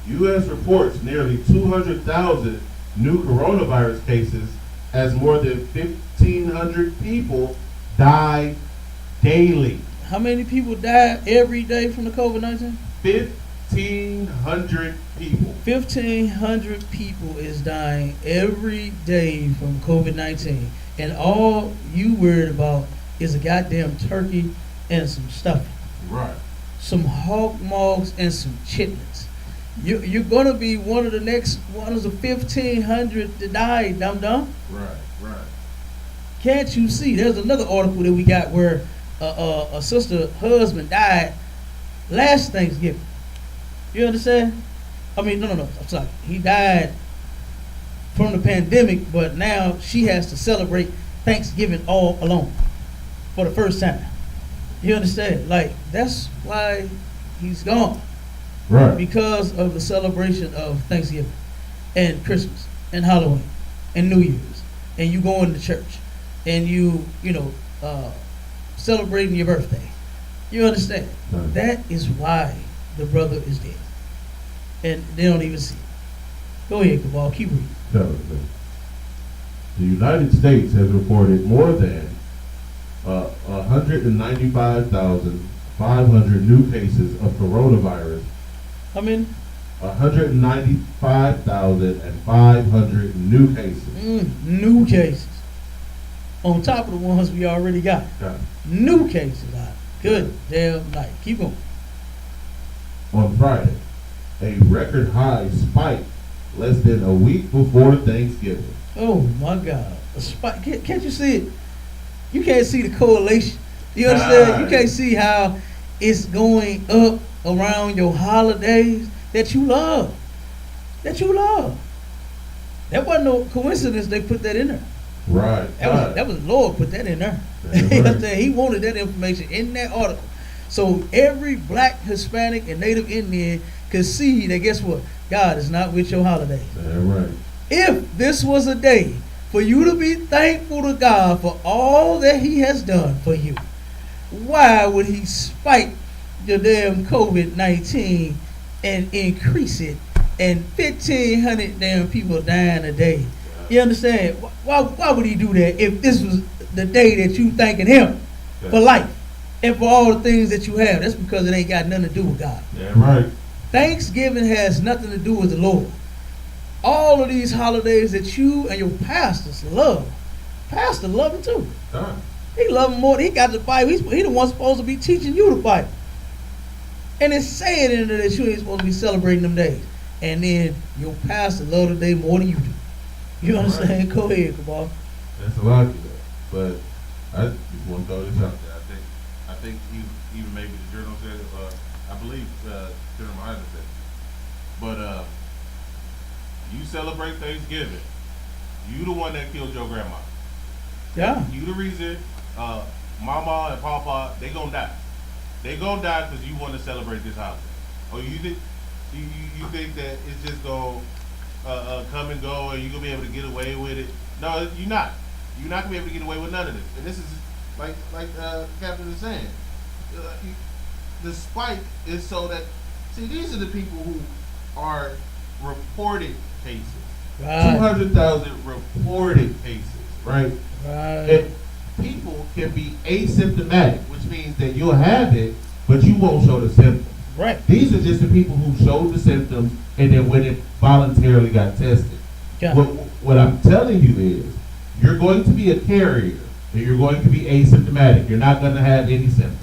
U.S. reports nearly 200,000 new coronavirus cases as more than 1,500 people die daily. How many people die every day from the COVID-19? 1,500 people. 1,500 people is dying every day from COVID-19. And all you worried about is a goddamn turkey and some stuffing. Right. Some hog mugs and some chitlins. You're going to be one of the next ones of 1,500 to die, dum-dum. Right. Can't you see? There's another article that we got where a sister husband died last Thanksgiving. You understand? I mean, no. I'm sorry. He died from the pandemic, but now she has to celebrate Thanksgiving all alone for the first time. You understand? Like, that's why he's gone. Right. Because of the celebration of Thanksgiving and Christmas and Halloween and New Year's, and you going to church and you celebrating your birthday. You understand? Right. That is why the brother is dead. And they don't even see it. Go ahead, Cabal, keep reading. The United States has reported more than 195,500 new cases of coronavirus. How many? 195,500 new cases. New cases. On top of the ones we already got. Got it. New cases. Good damn night. Keep going. On Friday, a record high spike less than a week before Thanksgiving. Oh my God. A spike. Can't you see it? You can't see the correlation. You understand? You can't see how it's going up around your holidays that you love. That wasn't no coincidence they put that in there. Right. That was Lord put that in there. That's You right. understand? He wanted that information in that article. So every black, Hispanic, and Native Indian could see that, guess what? God is not with your holidays. That's right. If this was a day for you to be thankful to God for all that he has done for you, why would he spike your damn COVID-19 and increase it and 1,500 damn people dying a day? You understand? Why would he do that if this was the day that you thanking him for life and for all the things that you have? That's because it ain't got nothing to do with God. Yeah, right. Thanksgiving has nothing to do with the Lord. All of these holidays that you and your pastors love, pastor love them too. He love them more. He got the Bible. He the one supposed to be teaching you the Bible. And it's saying in there that you ain't supposed to be celebrating them days. And then your pastor love the day more than you do. You understand? Right. Go ahead, Cabal. That's a lot of that. But I just want to throw this out there. I think even maybe the journal said it, I believe General Myers said it. But you celebrate Thanksgiving. You the one that killed your grandma. Yeah. You the reason Mama and Papa, they gonna die. They gonna die because you want to celebrate this holiday. Or you think that it's just gonna come and go and you're gonna be able to get away with it? No, you're not. You're not gonna be able to get away with none of this. And this is like Captain is saying. The spike is so that these are the people who are reported cases. Right. 200,000 reported cases, right? Right. And people can be asymptomatic, which means that you'll have it, but you won't show the symptoms. Right. These are just the people who showed the symptoms and then went and voluntarily got tested. Yeah. What I'm telling you is, you're going to be a carrier and you're going to be asymptomatic. You're not going to have any symptoms.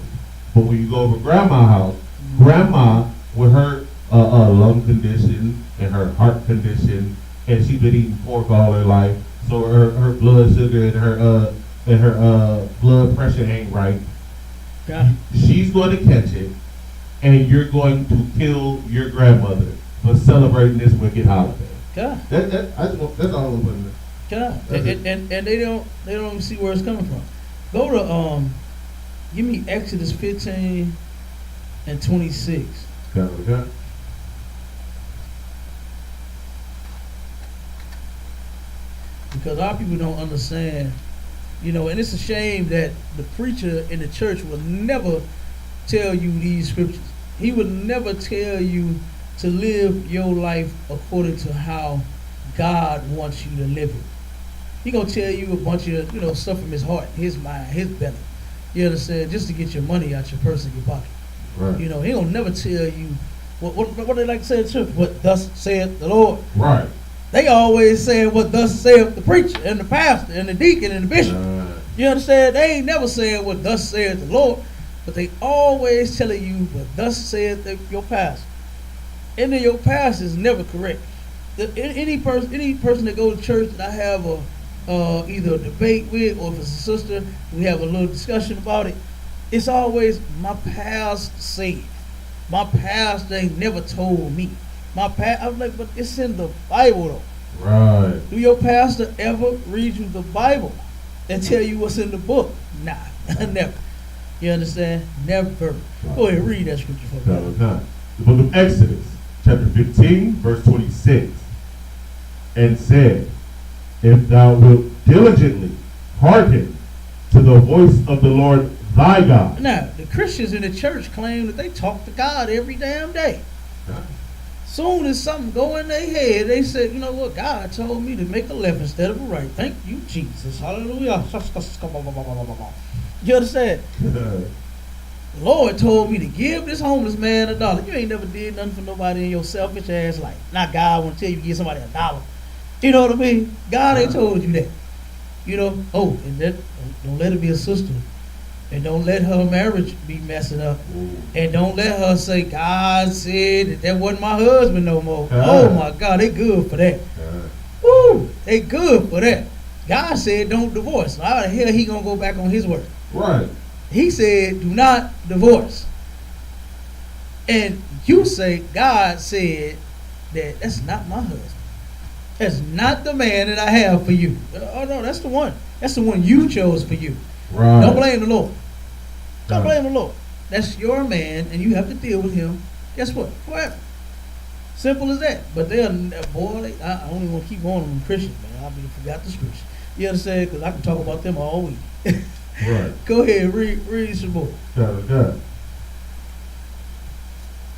But when you go over grandma's house, grandma with her lung condition and her heart condition, and she's been eating pork all her life, so her blood sugar and her blood pressure ain't right. Yeah. She's going to catch it, and you're going to kill your grandmother for celebrating this wicked holiday. Yeah. That's all I'm putting in. Yeah. And they don't even see where it's coming from. Go to give me Exodus 15 and 26. Okay. Because a lot of people don't understand, and it's a shame that the preacher in the church will never tell you these scriptures. He will never tell you to live your life according to how God wants you to live it. He gonna tell you a bunch of stuff from his heart, his mind, his belly. You understand? Just to get your money out your purse and your pocket. Right. He gonna never tell you what they like to say in church. What thus saith the Lord. Right. They always say what thus saith the preacher and the pastor and the deacon and the bishop. You understand? They ain't never saying what thus saith the Lord, but they always telling you what thus saith your pastor. And then your pastor is never correct. Any person that goes to church that I have either a debate with, or if it's a sister, we have a little discussion about it. It's always my pastor said. My pastor ain't never told me. I'm like, but it's in the Bible though. Right. Do your pastor ever read you the Bible and tell you what's in the book? Nah, never. You understand? Never. Go ahead, read that scripture for me. Okay. The book of Exodus, chapter 15, verse 26. And said, if thou wilt diligently hearken to the voice of the Lord thy God. Now, the Christians in the church claim that they talk to God every damn day. Okay. Soon as something go in their head, they say, you know what, God told me to make a left instead of a right. Thank you, Jesus. Hallelujah. You understand? The Lord told me to give this homeless man $1. You ain't never did nothing for nobody in your selfish ass life. Not God want to tell you to give somebody $1. You know what I mean? God ain't told you that. And that, don't let her be a sister. And don't let her marriage be messing up. And don't let her say, God said that wasn't my husband no more. Oh my God, they good for that. Woo, they good for that. God said don't divorce. So how the hell he gonna go back on his word? Right. He said do not divorce. And you say God said that's not my husband. That's not the man that I have for you. Oh no, that's the one. That's the one you chose for you. Right. Don't blame the Lord. Don't blame the Lord. That's your man, and you have to deal with him. Guess what? Forever. Simple as that. But I don't even want to keep going on Christians, man. I forgot the scripture. You understand? Because I can talk about them all week. Right. Go ahead, read some more. Okay.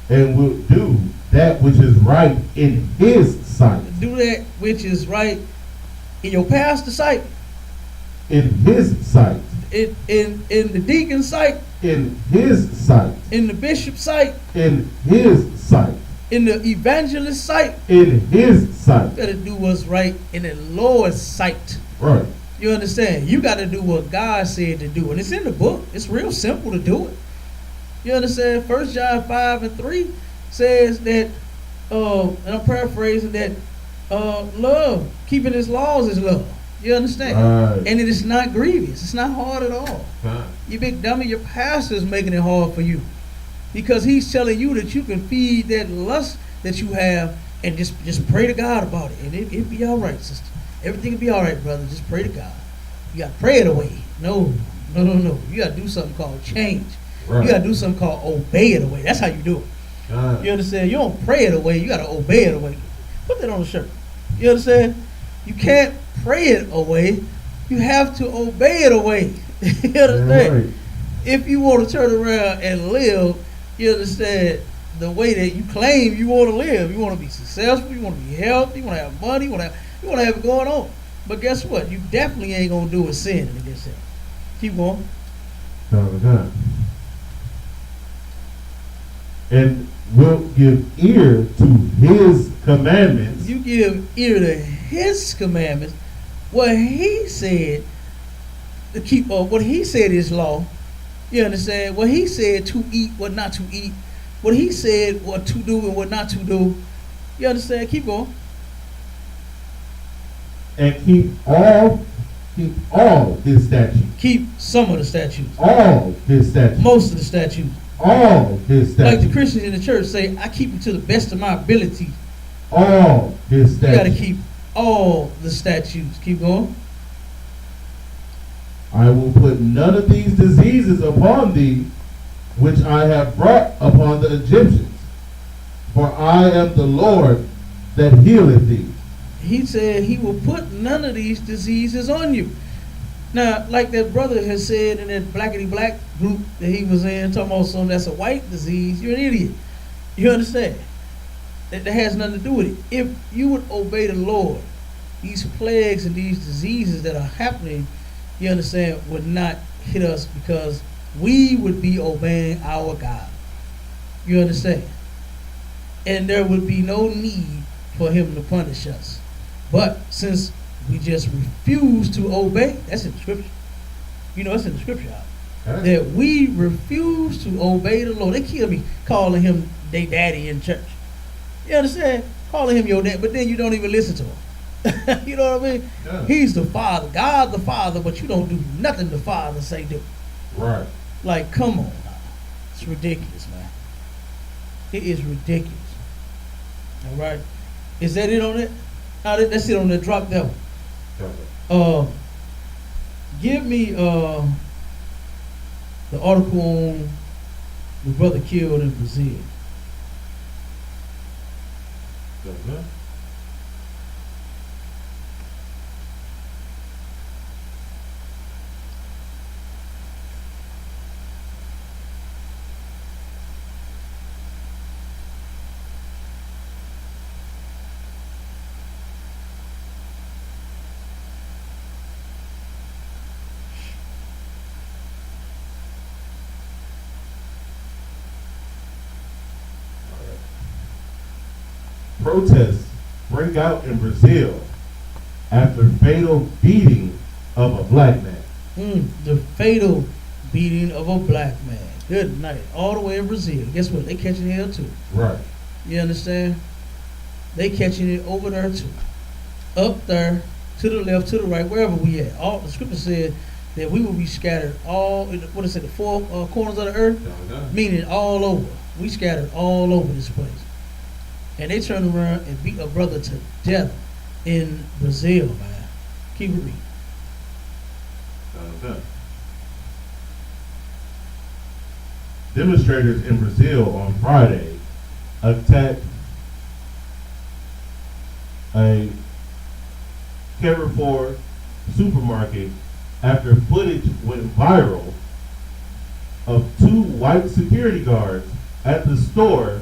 And will do that which is right in his sight. Do that which is right in your pastor's sight. In his sight. In the deacon's sight. In his sight. In the bishop's sight. In his sight. In the evangelist's sight. In his sight. You gotta do what's right in the Lord's sight. Right. You understand? You gotta do what God said to do. And it's in the book. It's real simple to do it. You understand? 1 John 5:3 says that, and I'm paraphrasing that, love, keeping his laws is love. You understand? Right. And it is not grievous. It's not hard at all. Right. You big dummy, your pastor is making it hard for you. Because he's telling you that you can feed that lust that you have and just pray to God about it. And it'll be all right, sister. Everything will be all right, brother. Just pray to God. You got to pray it away. No. You got to do something called change. Right. You got to do something called obey it away. That's how you do it. You understand? You don't pray it away. You got to obey it away. Put that on the shirt. You understand? You can't pray it away. You have to obey it away. You understand? Right. If you want to turn around and live, you understand, the way that you claim you want to live. You want to be successful. You want to be healthy. You want to have money. You want to have it going on. But guess what? You definitely ain't gonna do it sinning against him. Keep going. And will give ear to his commandments. You give ear to his commandments. What he said to keep, what he said is law. You understand? What he said to eat, what not to eat. What he said, what to do and what not to do. You understand? Keep going. And keep all his statutes. Keep some of the statutes. All his statutes. Most of the statutes. All his statutes. Like the Christians in the church say, I keep them to the best of my ability. All his statutes. You got to keep all the statutes. Keep going. I will put none of these diseases upon thee, which I have brought upon the Egyptians. For I am the Lord that healeth thee. He said he will put none of these diseases on you. Now, like that brother has said in that blackity black group that he was in, talking about something that's a white disease, you're an idiot. You understand? That has nothing to do with it. If you would obey the Lord, these plagues and these diseases that are happening, you understand, would not hit us because we would be obeying our God. You understand? And there would be no need for him to punish us. But since we just refuse to obey, that's in the scripture. You know, it's in the scripture. That we refuse to obey the Lord. They kill me calling him their daddy in church. You understand? Calling him your dad, but then you don't even listen to him. You know what I mean? Yeah. He's the Father, God the Father, but you don't do nothing the Father say do. Right. Like, come on now. It's ridiculous, man. It is ridiculous. All right? Is that it on it? That's it on that drop devil. Give me the article on the brother killed in Brazil. Okay. Protests break out in Brazil after fatal beating of a black man. The fatal beating of a black man. Good night. All the way in Brazil. Guess what? They catching hell too. Right. You understand? They catching it over there too. Up there, to the left, to the right, wherever we at. All the scripture said that we will be scattered all, what is it, the four corners of the earth? Meaning all over. We scattered all over this place. And they turned around and beat a brother to death in Brazil, man. Keep it reading. Okay. Demonstrators in Brazil on Friday attacked a Carrefour supermarket after footage went viral of two white security guards at the store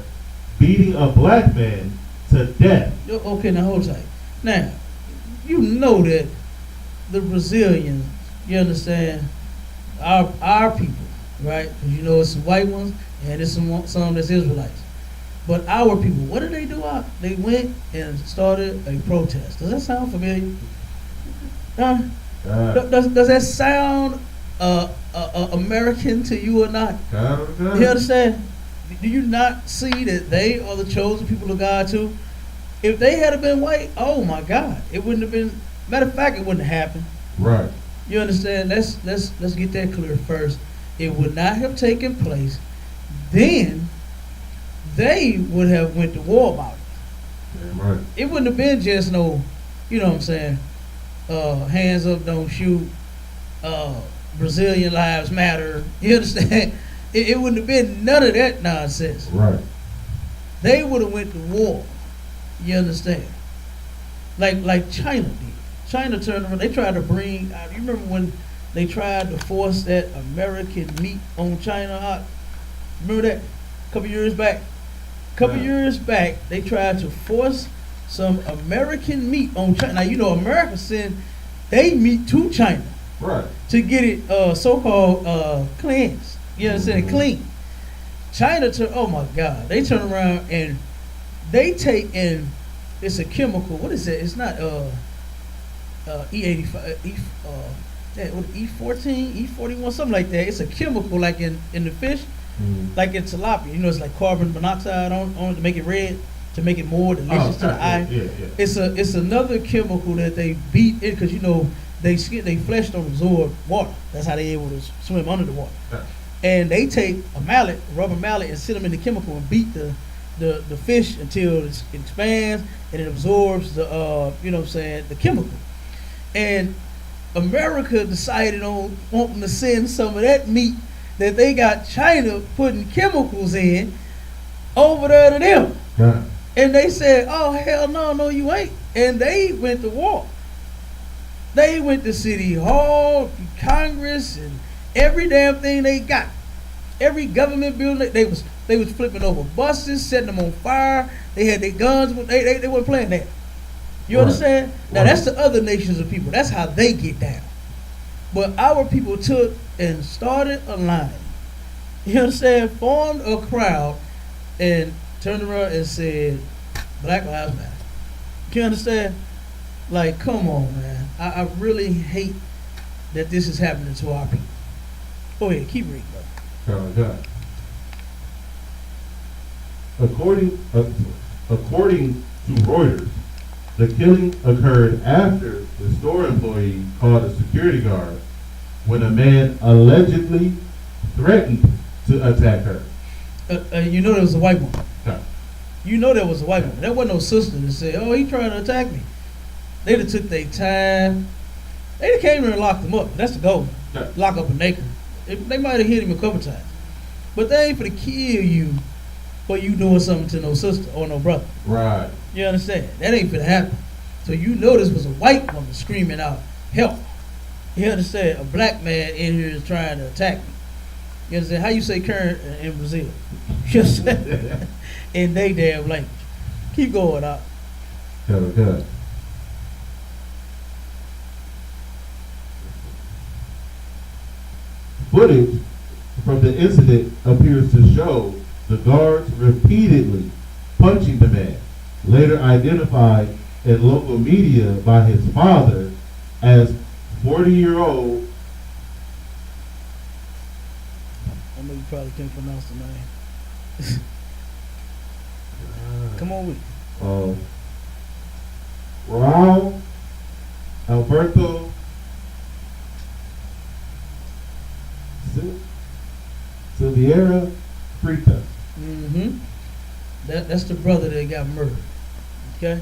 beating a black man to death. Okay, now hold tight. Now, you know that the Brazilians, you understand, our people, right? Because you know it's some white ones and it's some that's Israelites. But our people, what did they do? They went and started a protest. Does that sound familiar? Does that sound American to you or not? You understand? Do you not see that they are the chosen people of God too? If they had been white, oh my God, it wouldn't have been. Matter of fact, it wouldn't have happened. Right. You understand? Let's get that clear first. It would not have taken place. Then they would have went to war about it. Damn right. It wouldn't have been just no, you know what I'm saying, hands up, don't shoot, Brazilian lives matter. You understand? It wouldn't have been none of that nonsense. Right. They would have went to war. You understand? Like China did. China turned around. They tried to bring. You remember when they tried to force that American meat on China out? Remember that a couple years back? Couple years back, they tried to force some American meat on China. Now, you know, America sent they meat to China. Right. To get it so-called cleansed. You understand? Clean. China, oh my God, they turn around and they take in, it's a chemical, what is it? It's not E85, E14, E41, something like that. It's a chemical like in the fish, like in tilapia. You know, it's like carbon monoxide on it to make it red, to make it more delicious to the eye. Yeah. It's another chemical that they beat it because, you know, they flesh don't absorb water. That's how they able to swim under the water. Right. And they take a rubber mallet, and sit them in the chemical and beat the fish until it expands and it absorbs the you know what I'm saying, the chemical. And America decided on wanting to send some of that meat that they got China putting chemicals in over there to them. Yeah. And they said, oh hell no you ain't. And they went to war. They went to City Hall, Congress, and every damn thing they got. Every government building, they was flipping over buses, setting them on fire. They had their guns. They weren't playing that. You understand? Now that's the other nations of people. That's how they get down. But our people took and started a line. You understand? Formed a crowd and turned around and said, Black Lives Matter. You understand? Like, come on, man. I really hate that this is happening to our people. Go ahead, keep reading, bro. God. According to Reuters, the killing occurred after the store employee called a security guard when a man allegedly threatened to attack her. You know there was a white woman. Okay. You know there was a white woman. There wasn't no sister that said, oh, he trying to attack me. They'd have took their time. They'd have came here and locked him up. That's the goal. Okay. Lock up a naked. They might have hit him a couple times. But they ain't finna kill you for you doing something to no sister or no brother. Right. You understand? That ain't finna happen. So you know this was a white woman screaming out, help. You understand? A black man in here is trying to attack me. You understand? How you say current in Brazil? You understand? In they damn language. Keep going out. Good. Footage from the incident appears to show the guards repeatedly punching the man, later identified in local media by his father as 40-year-old. I know you probably can't pronounce the name. Come on with it. Raul Alberto Silveira Freitas. That's the brother that got murdered. Okay?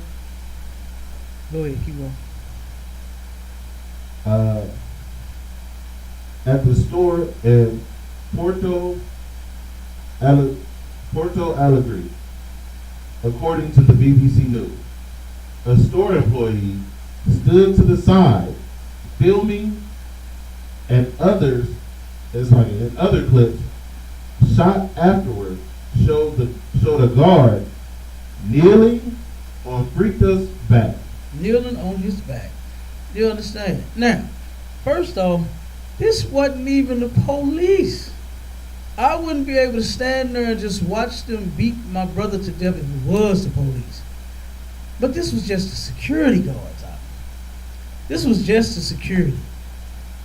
Go ahead, keep going. At the store in Porto Alegre, according to the BBC News, a store employee stood to the side, filming, and other clips shot afterward showed a guard kneeling on Freitas' back. Kneeling on his back. You understand? Now, first off, this wasn't even the police. I wouldn't be able to stand there and just watch them beat my brother to death if it was the police. But this was just the security guards out. This was just the security.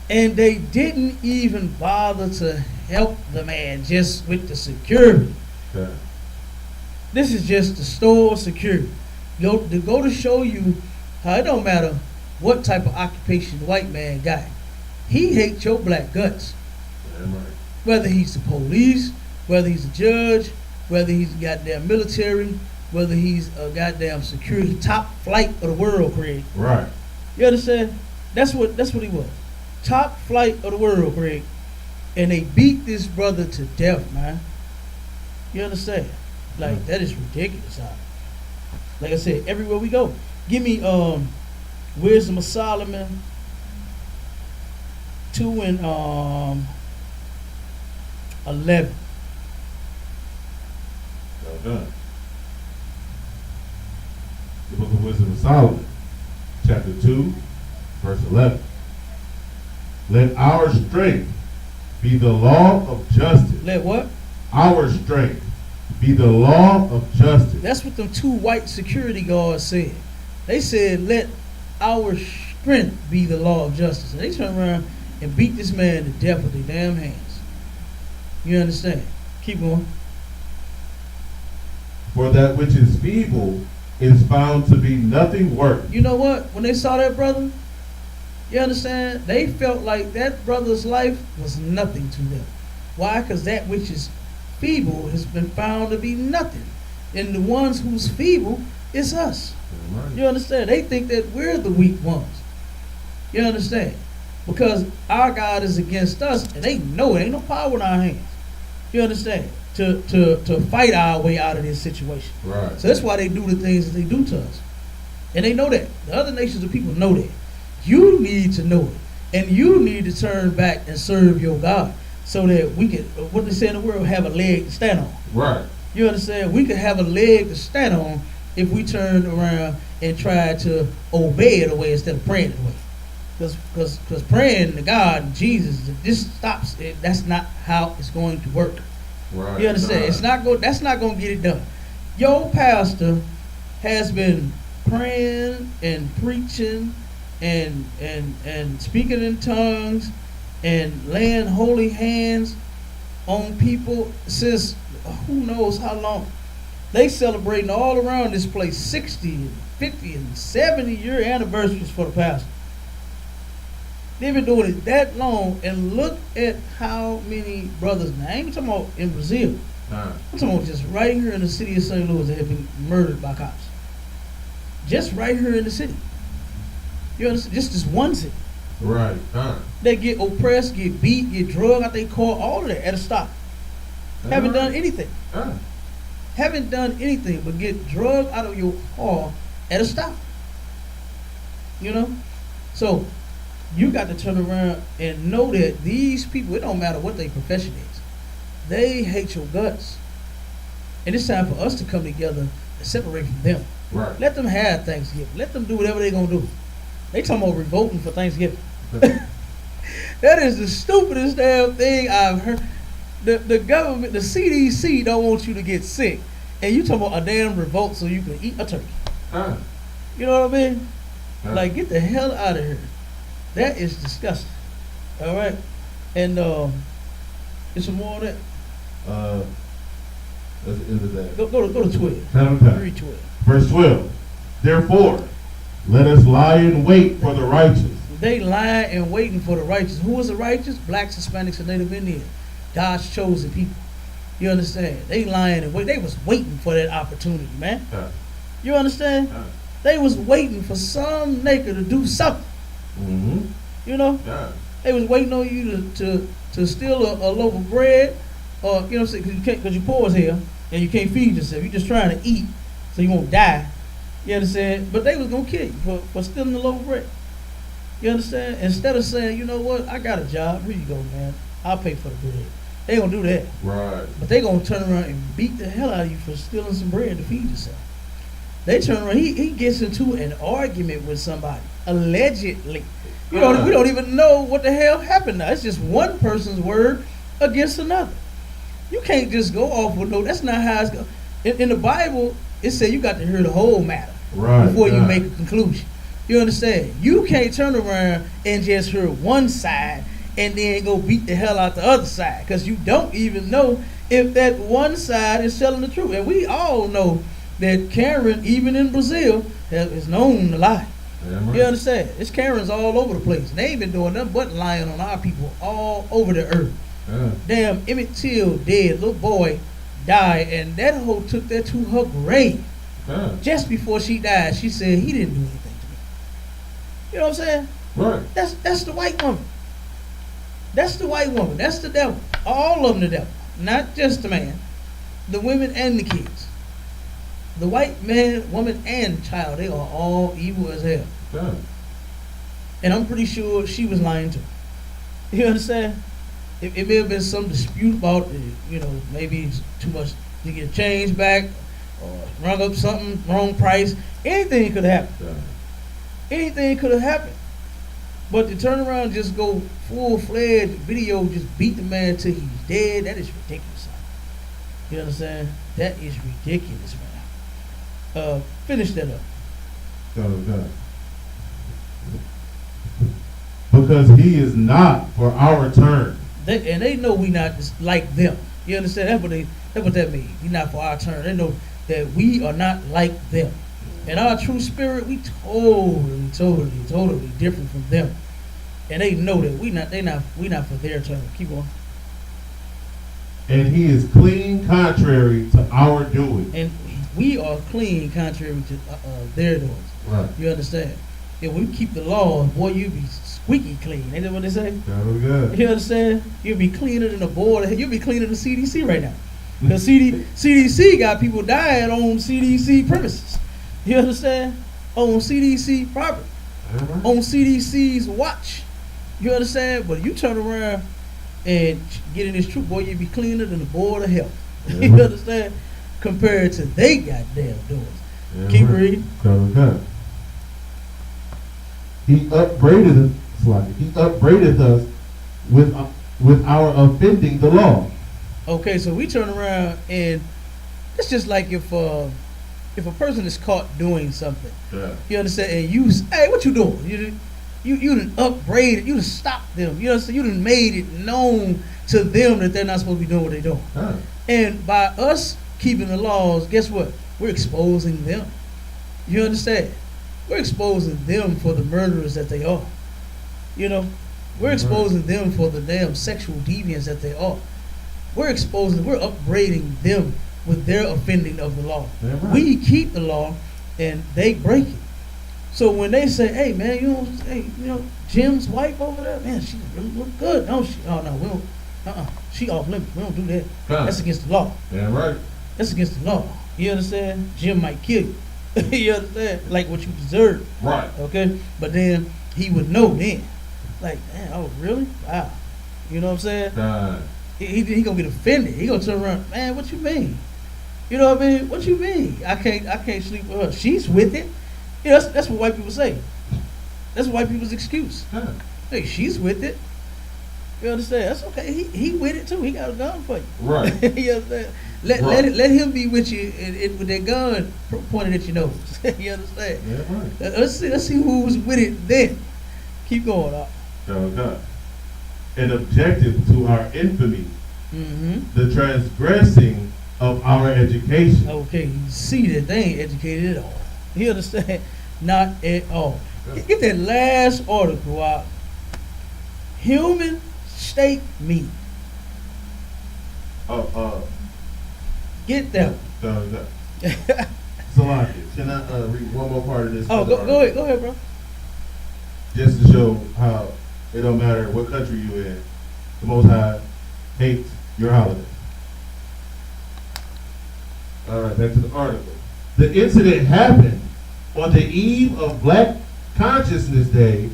And they didn't even bother to help the man just with the security. Okay. This is just the store security. Go to show you how it don't matter what type of occupation the white man got. He hates your black guts. Yeah, right. Whether he's the police, whether he's a judge, whether he's goddamn military, whether he's a goddamn security, top flight of the world, Craig. Right. You understand? That's what he was. Top flight of the world, Craig. And they beat this brother to death, man. You understand? Like, that is ridiculous. Like I said, everywhere we go. Give me Wisdom of Solomon 2 and 11. Okay. Wisdom of Solomon, chapter 2, verse 11. Let our strength be the law of justice. Let what? Our strength be the law of justice. That's what them two white security guards said. They said, let our strength be the law of justice. And they turned around and beat this man to death with their damn hands. You understand? Keep going. For that which is feeble is found to be nothing worth. You know what? When they saw that brother, you understand? They felt like that brother's life was nothing to them. Why? Because that which is feeble has been found to be nothing. And the ones who's feeble is us. Right. You understand? They think that we're the weak ones. You understand? Because our God is against us, and they know it ain't no power in our hands. You understand? To fight our way out of this situation. Right. So that's why they do the things that they do to us. And they know that. The other nations of people know that. You need to know it. And you need to turn back and serve your God so that we can, what they say in the world, have a leg to stand on. Right. You understand? We could have a leg to stand on if we turned around and tried to obey it away instead of praying it away. Because praying to God and Jesus, this stops it. That's not how it's going to work. Right. You understand? It's not go. That's not going to get it done. Your pastor has been praying and preaching and speaking in tongues and laying holy hands on people since who knows how long. They celebrating all around this place 60, 50, and 70-year anniversaries for the pastor. They've been doing it that long, and look at how many brothers. Now, I ain't talking about in Brazil. I'm talking about just right here in the city of St. Louis that have been murdered by cops. Just right here in the city. You understand? Just this one city. Right. They get oppressed, get beat, get drugged out their car, all of that at a stop. Haven't done anything. Haven't done anything but get drugged out of your car at a stop. You know? So, you got to turn around and know that these people, it don't matter what their profession is, they hate your guts. And it's time for us to come together and separate from them. Right. Let them have Thanksgiving. Let them do whatever they're going to do. They talking about revolting for Thanksgiving. That is the stupidest damn thing I've heard. The government, the CDC don't want you to get sick. And you talking about a damn revolt so you can eat a turkey. You know what I mean? Like, get the hell out of here. That is disgusting. All right? And there's some more of that. That's the end of that. Go to 12. Read 12. Verse 12. Therefore, let us lie in wait for the righteous. They lying and waiting for the righteous. Who is the righteous? Blacks, Hispanics, and Native Indians. God's chosen people. You understand? They lying and waiting. They was waiting for that opportunity, man. You understand? They was waiting for some nigga to do something. Mm-hmm. You know? They was waiting on you to steal a loaf of bread, or you know what I'm saying? Because you're poor as hell and you can't feed yourself. You're just trying to eat so you won't die. You understand? But they was gonna kill you for stealing the loaf of bread. You understand? Instead of saying, you know what, I got a job, here you go, man. I'll pay for the bread. They gonna do that. Right. But they gonna turn around and beat the hell out of you for stealing some bread to feed yourself. They turn around, he gets into an argument with somebody, allegedly. We don't even know what the hell happened now. It's just one person's word against another. You can't just go off with that's not how it's going. In the Bible, it said you got to hear the whole matter before you make a conclusion. You understand? You can't turn around and just hear one side and then go beat the hell out the other side, because you don't even know if that one side is telling the truth. And we all know that Karen, even in Brazil, is known to lie. Right. You understand? It's Karens all over the place. They ain't been doing nothing but lying on our people all over the earth. Damn, Emmett Till dead, little boy died, and that hoe took that to her grave. Just before she died, she said he didn't do anything to me. You know what I'm saying? Right. That's the white woman. That's the white woman. That's the devil. All of them the devil. Not just the man. The women and the kids. The white man, woman, and child, they are all evil as hell. And I'm pretty sure she was lying too. You understand? It may have been some dispute about, maybe it's too much to get change back, or rung up something, wrong price. Anything could have happened. Anything could have happened. But to turn around and just go full-fledged video, just beat the man till he's dead, that is ridiculous. You understand? That is ridiculous, man. Finish that up. God. Because he is not for our turn. They know we not just like them. You understand? That's what that means. He not for our turn. They know that we are not like them. In our true spirit, we totally different from them. And they know that we not for their turn. Keep on. And he is clean contrary to our doing. And we are clean contrary to their doings. Right. You understand? If we keep the law, boy, you be squeaky clean. Ain't that what they say? Very good. You understand? You'll be cleaner than the board. You'll be cleaner than CDC right now. Because CDC got people dying on CDC premises. You understand? On CDC property. On CDC's watch. You understand? But you turn around and get in this truth, boy, you'll be cleaner than the Board of Health. You understand? Compared to they goddamn doings. Keep reading. Okay. He upbraided us with our offending the law. Okay, so we turn around and it's just like if a person is caught doing something, you understand, and you, hey, what you doing? You done upbraided, you done stopped them, you understand, you done made it known to them that they're not supposed to be doing what they're doing. And by us keeping the laws, guess what? We're exposing them. You understand? We're exposing them for the murderers that they are. You know, we're exposing them for the damn sexual deviants that they are. We're upbraiding them with their offending of the law. Right. We keep the law and they break it. So when they say, hey man, Jim's wife over there, man, she really look good, don't she? Oh no, we don't, she off limits. We don't do that. That's against the law. Yeah, right. That's against the law. You understand? Jim might kill you. You understand? Like what you deserve. Right. Okay? But then he would know then. Like, man, oh really? Wow. You know what I'm saying? He gonna get offended. He gonna turn around, man, what you mean? You know what I mean? What you mean? I can't sleep with her. She's with it. You know, that's what white people say. That's white people's excuse. Hey, she's with it. You understand? That's okay. He with it too. He got a gun for you. Right. You understand? Let him be with you with that gun pointed at your nose. You understand? Yeah, right. Let's see who's with it then. Keep going. Okay. An objective to our infamy, the transgressing of our education. Okay, you see that they ain't educated at all. You understand? Not at all. Get that last article out. Human steak meat. Get that one. Salaki, can I read one more part of this? Oh, go ahead, bro. Just to show how it don't matter what country you're in, the Most High hates your holiday. All right, back to the article. The incident happened on the eve of Black Consciousness Day,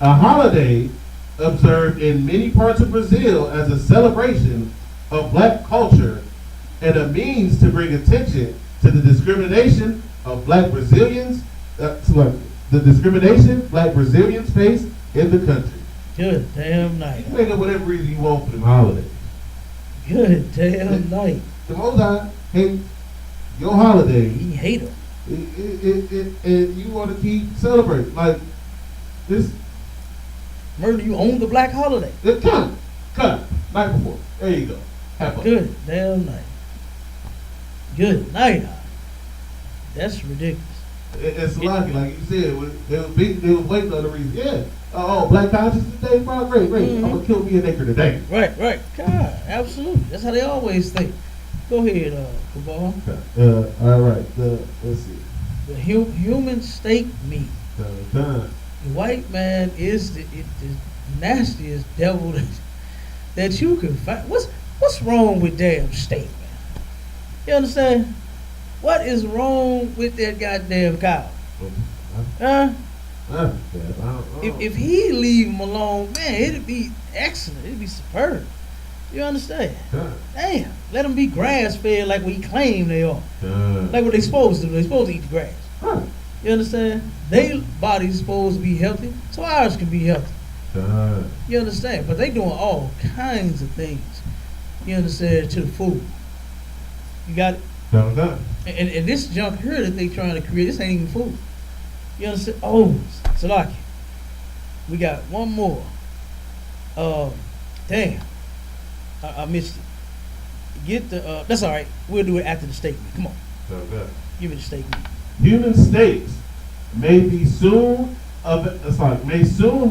a holiday observed in many parts of Brazil as a celebration of Black culture and a means to bring attention to the discrimination of Black Brazilians, Black Brazilians face in the country. Good damn night. You can make up whatever reason you want for them holidays. Good damn night. The Most High hates your holiday. He hate them. And you want to keep celebrating like this. Murder, you own the Black holiday. Cut. Night before. There you go. Have fun. Good damn night. Good night. That's ridiculous. It's like you said, they was waiting on the reason. Yeah. Oh, Black Consciousness Day, bro, great. I'm gonna kill me an acre today. Right. God, absolutely. That's how they always think. Go ahead, Cabal. All right. Let's see. The human steak meat. The white man is the nastiest devil that you can find. What's wrong with damn steak, man? You understand? What is wrong with that goddamn cow? Huh? If he leave him alone, man, it'd be excellent. It'd be superb. You understand? God. Damn. Let them be grass fed like we claim they are. God. Like what they supposed to do. They supposed to eat the grass. Huh. You understand? Their body's supposed to be healthy, so ours can be healthy. God. You understand? But they doing all kinds of things. You understand? To the food. You got it? God. And this junk here that they trying to create, this ain't even food. You understand? Oh, Salaki. We got one more. Damn. I missed it. Get the, that's all right. We'll do it after the statement. Come on. God. Give me the statement. Human steaks may soon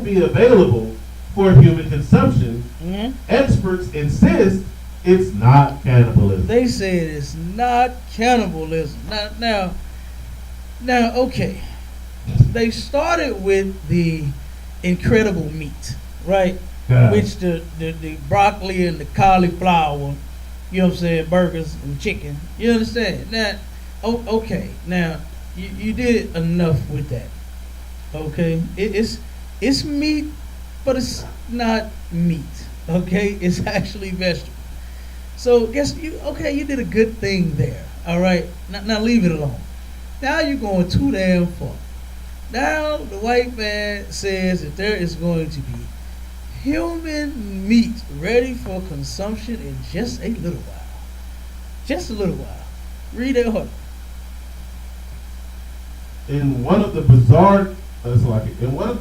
be available for human consumption. Mm-hmm. Experts insist it's not cannibalism. They said it's not cannibalism. Now, okay. They started with the incredible meat, right? God. Which the broccoli and the cauliflower, you know what I'm saying, burgers and chicken. You understand? Now, okay. Now, you did enough with that. Okay? It's meat, but it's not meat. Okay? It's actually vegetable. So guess you did a good thing there. All right? Now leave it alone. Now you're going too damn far. Now the white man says that there is going to be human meat ready for consumption in just a little while. Just a little while. Read that hard. In one of the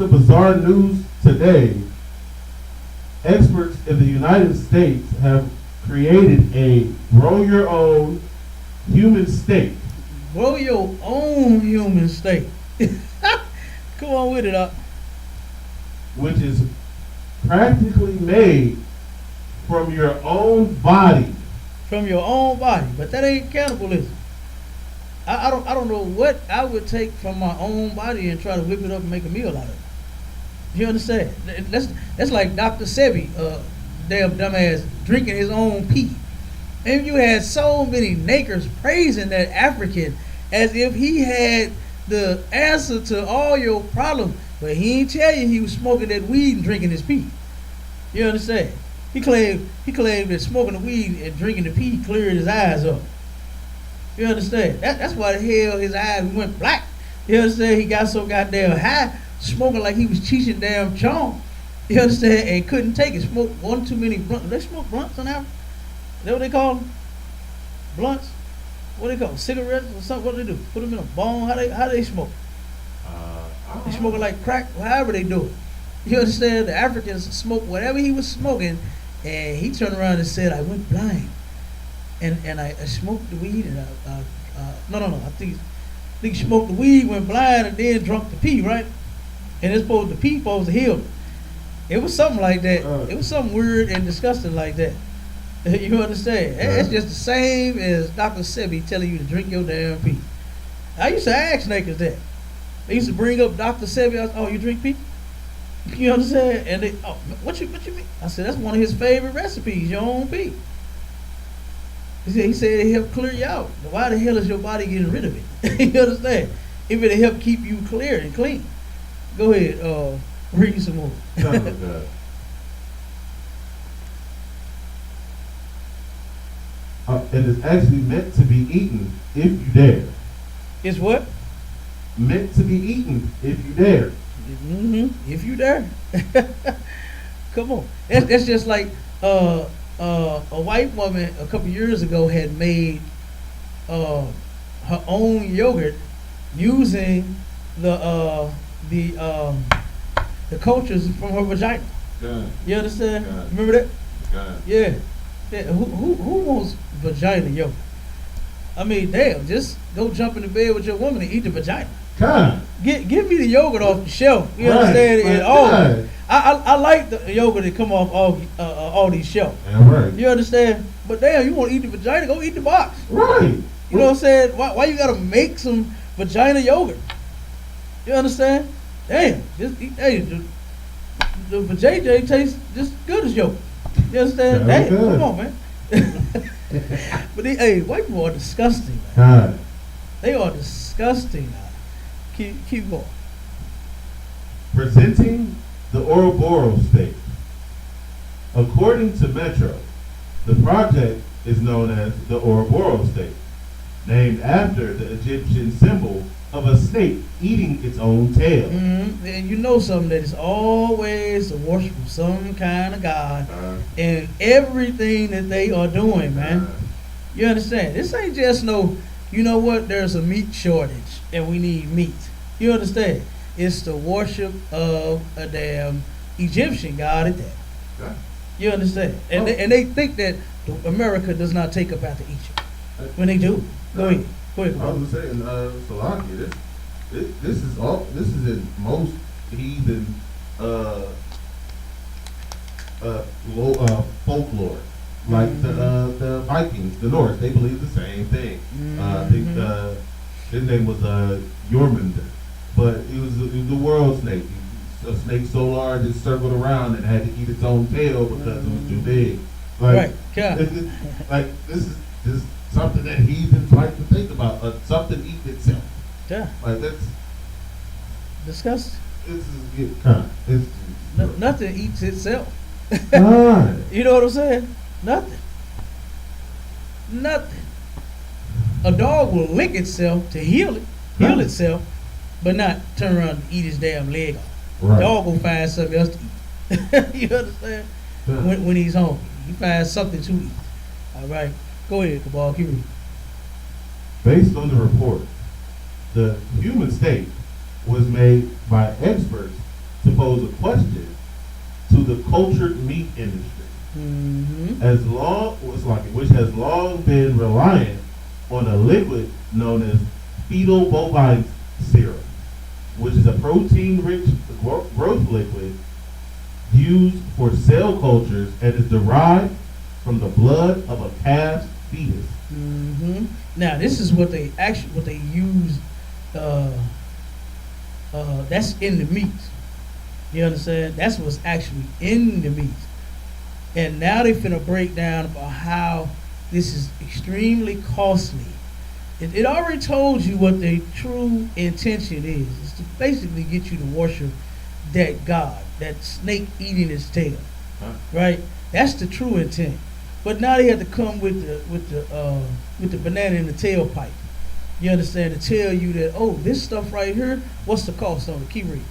bizarre news today, experts in the United States have created a grow your own human steak. Grow your own human steak. Come on with it, which is practically made from your own body. From your own body, but that ain't cannibalism. I don't know what I would take from my own body and try to whip it up and make a meal out of it. You understand? That's like Dr. Sebi, damn dumbass, drinking his own pee. And you had so many nakers praising that African as if he had the answer to all your problems, but he ain't tell you he was smoking that weed and drinking his pee. You understand? He claimed that smoking the weed and drinking the pee cleared his eyes up. You understand? That's why the hell his eyes went black. You understand? He got so goddamn high, smoking like he was teaching damn John. You understand? And couldn't take it. Smoked one too many blunts. They smoke blunts on Africa? Is that what they call them? Blunts? What do they call them? Cigarettes or something? What do they do? Put them in a bone? How do they smoke? They smoke it like crack, however they do it. You understand? The Africans smoke whatever he was smoking, and he turned around and said, I went blind. And I smoked the weed, and I think he smoked the weed, went blind, and then drunk the pee, right? And the pee supposed to heal him. It was something like that. It was something weird and disgusting like that. You understand? It's just the same as Dr. Sebi telling you to drink your damn pee. I used to ask niggas that. They used to bring up Dr. Sebi. I was, oh, you drink pee? You understand? And they, oh, what you mean? I said, that's one of his favorite recipes, your own pee. He said it helped clear you out. Why the hell is your body getting rid of it? You understand? If it help keep you clear and clean. Go ahead, read some more. It is actually meant to be eaten if you dare. It's what? Meant to be eaten if you dare. Mm-hmm. If you dare. Come on. That's just like a white woman a couple years ago had made her own yogurt using the cultures from her vagina. God. You understand? God. Remember that? God. Yeah. Who wants vagina yogurt? I mean, damn, just go jump in the bed with your woman and eat the vagina. God. Give me the yogurt off the shelf. You Right. understand? Right. And all. I like the yogurt that come off all these shelves. Yeah, right. You understand? But damn, you want to eat the vagina? Go eat the box. Right. You know what I'm saying? Why you gotta make some vagina yogurt? You understand? Damn, just eat. Hey, the JJ tastes just good as yogurt. You understand? Very Damn, good. come on, man. But hey, white people are disgusting, man. God. They are disgusting. Keep going. Presenting the Ouroboros steak. According to Metro, The project is known as the Ouroboros steak, named after the Egyptian symbol of a snake eating its own tail. Mm-hmm. And you know something, that is always the worship of some kind of God in everything that they are doing, man. You understand? This ain't just no, you know what, there's a meat shortage and we need meat. You understand? It's the worship of a damn Egyptian God at that. Yeah. You understand? And, they think that America does not take up after Egypt. When they do. Go ahead. Go ahead. I was saying, Salakia, this is in most heathen folklore. Like the Vikings, the Norse, they believe the same thing. I think his name was Jormungandr, but it was the world snake. A snake so large it circled around and had to eat its own tail because it was too big. Like, right. Yeah. This is something that heathens like to think about. Something eating itself. Yeah. Like that's disgusting. Nothing eats itself. You know what I'm saying? Nothing. A dog will lick itself to heal itself, but not turn around and eat his damn leg off. Right. Dog will find something else to eat. You understand? Yeah. When he's hungry, he finds something to eat. All right, go ahead, Cabal. Keep reading. Based on the report, the human state was made by experts to pose a question to the cultured meat industry, which has long been reliant on a liquid known as fetal bovine serum, which is a protein-rich growth liquid used for cell cultures and is derived from the blood of a calf's fetus. Now, this is what they use. That's in the meat. You understand? That's what's actually in the meat. And now they finna break down about how this is extremely costly. It already told you what the true intention is. It's to basically get you to worship that God, that snake eating its tail. Right? That's the true intent. But now they have to come with the banana in the tailpipe. You understand? To tell you that, oh, this stuff right here, what's the cost on it? Keep reading.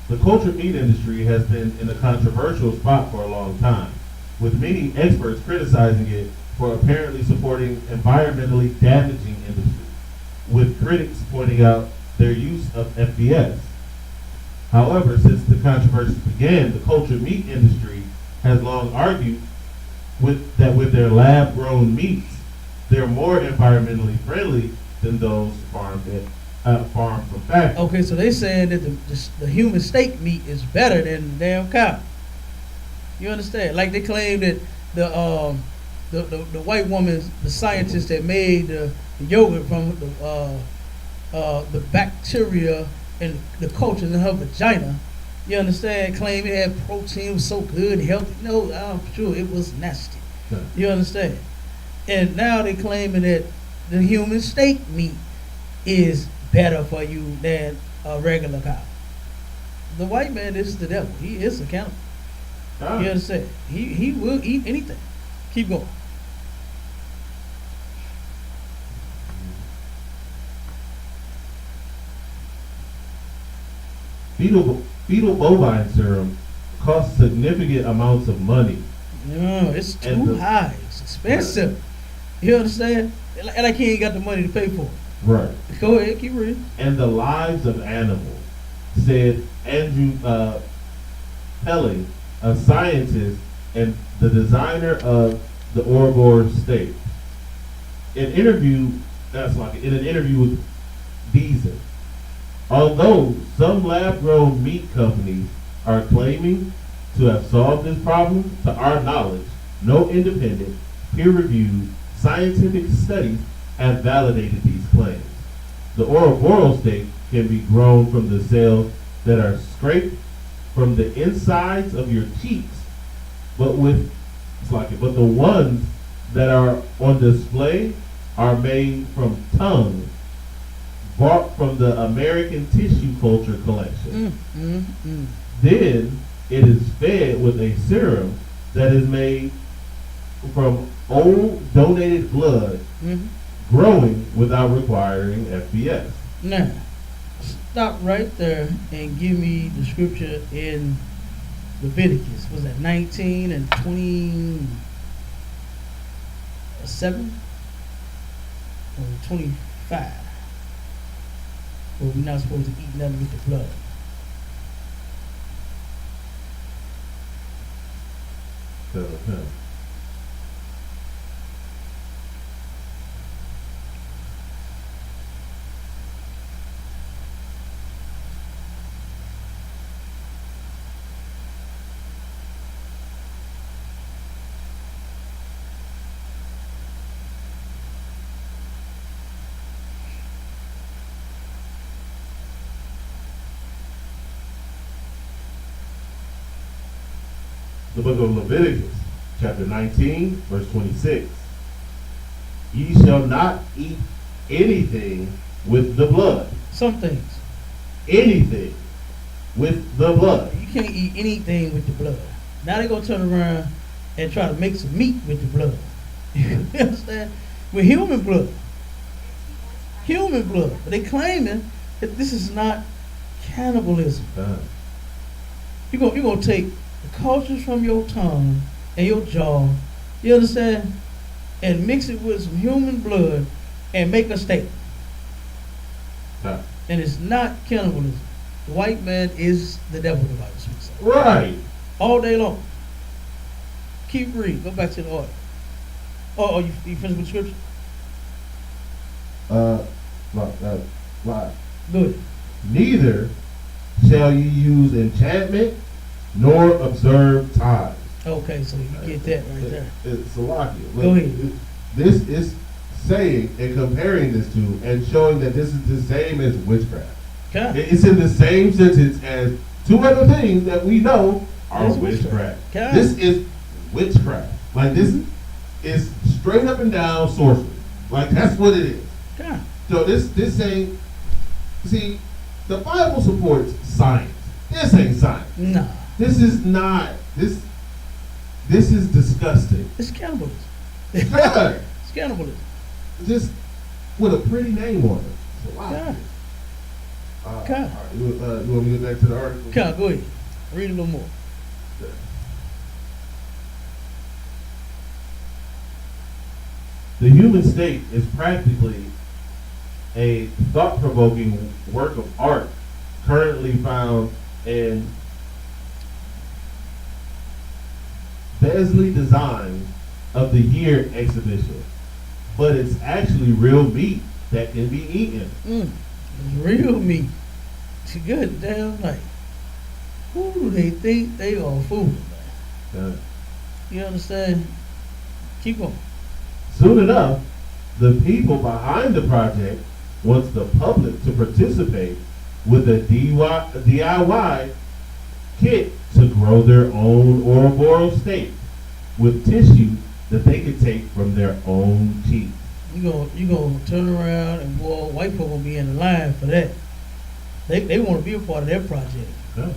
The cultured meat industry has been in a controversial spot for a long time, with many experts criticizing it for apparently supporting environmentally damaging industry, with critics pointing out their use of FBS. However, since the controversy began, the cultured meat industry has long argued that with their lab-grown meats, they're more environmentally friendly than those farmed from factories. Okay, so they saying that the human steak meat is better than the damn cow. You understand? Like they claim that the white woman, the scientist that made the yogurt from the bacteria and the culture in her vagina, you understand, claim it had protein, was so good, healthy. No, I'm sure it was nasty. Yeah. You understand? And now they claiming that the human steak meat is better for you than a regular cow. The white man is the devil. He is accountable. You understand? He will eat anything. Keep going. Fetal bovine serum costs significant amounts of money. No, it's too high. It's expensive. You understand? And like he ain't got the money to pay for it. Right. Go ahead, keep reading. And the lives of animals, said Andrew Pelling, a scientist and the designer of the Ouroboros steak. In an interview with Deezer, although some lab-grown meat companies are claiming to have solved this problem, to our knowledge, no independent, peer-reviewed scientific studies have validated these claims. The Ouroboros steak can be grown from the cells that are scraped from the insides of your cheeks, but the ones that are on display are made from tongues bought from the American Tissue Culture Collection. Then it is fed with a serum that is made from old donated blood Mm-hmm. growing without requiring FBS. Now, stop right there and give me the scripture in Leviticus. Was that 19 and 27? Or 25? Where we're not supposed to eat nothing with the blood. Okay. The book of Leviticus, chapter 19, verse 26. Ye shall not eat anything with the blood. Some things. Anything with the blood. You can't eat anything with the blood. Now they're going to turn around and try to make some meat with the blood. You understand? With human blood. Human blood. But they claiming that this is not cannibalism. You're going to take the cultures from your tongue and your jaw, you understand, and mix it with some human blood and make a steak. And it's not cannibalism. The white man is the devil, the Bible speaks of. Right. All day long. Keep reading. Go back to the order. Oh, you finished with the scripture? Why? Good. Neither shall you use enchantment nor observe times. Okay, so you get that right there. It's Salakia. Go ahead. This is saying and comparing this to and showing that this is the same as witchcraft. Okay. It's in the same sentence as two other things that we know are It's witchcraft. Okay. This is witchcraft. Like this is straight up and down sorcery. Like that's what it is. Okay. So this ain't. See, the Bible supports science. This ain't science. No. This is not. This is disgusting. It's cannibalism. God, It's cannibalism. just with a pretty name on it. Wow. God. All God. right, you want me to get back to the article? Come on, go ahead. Read a little more. The human state is practically a thought-provoking work of art currently found in Besley Design of the Year exhibition, but it's actually real meat that can be eaten. It's real meat. It's a good damn night. Who do they think they are fooling, man? You understand? Keep going. Soon enough, the people behind the project wants the public to participate with a DIY kit to grow their own Ouroboros steak with tissue that they can take from their own teeth. You gonna turn around and boy, white people gonna be in the line for that. They want to be a part of that project. Yeah.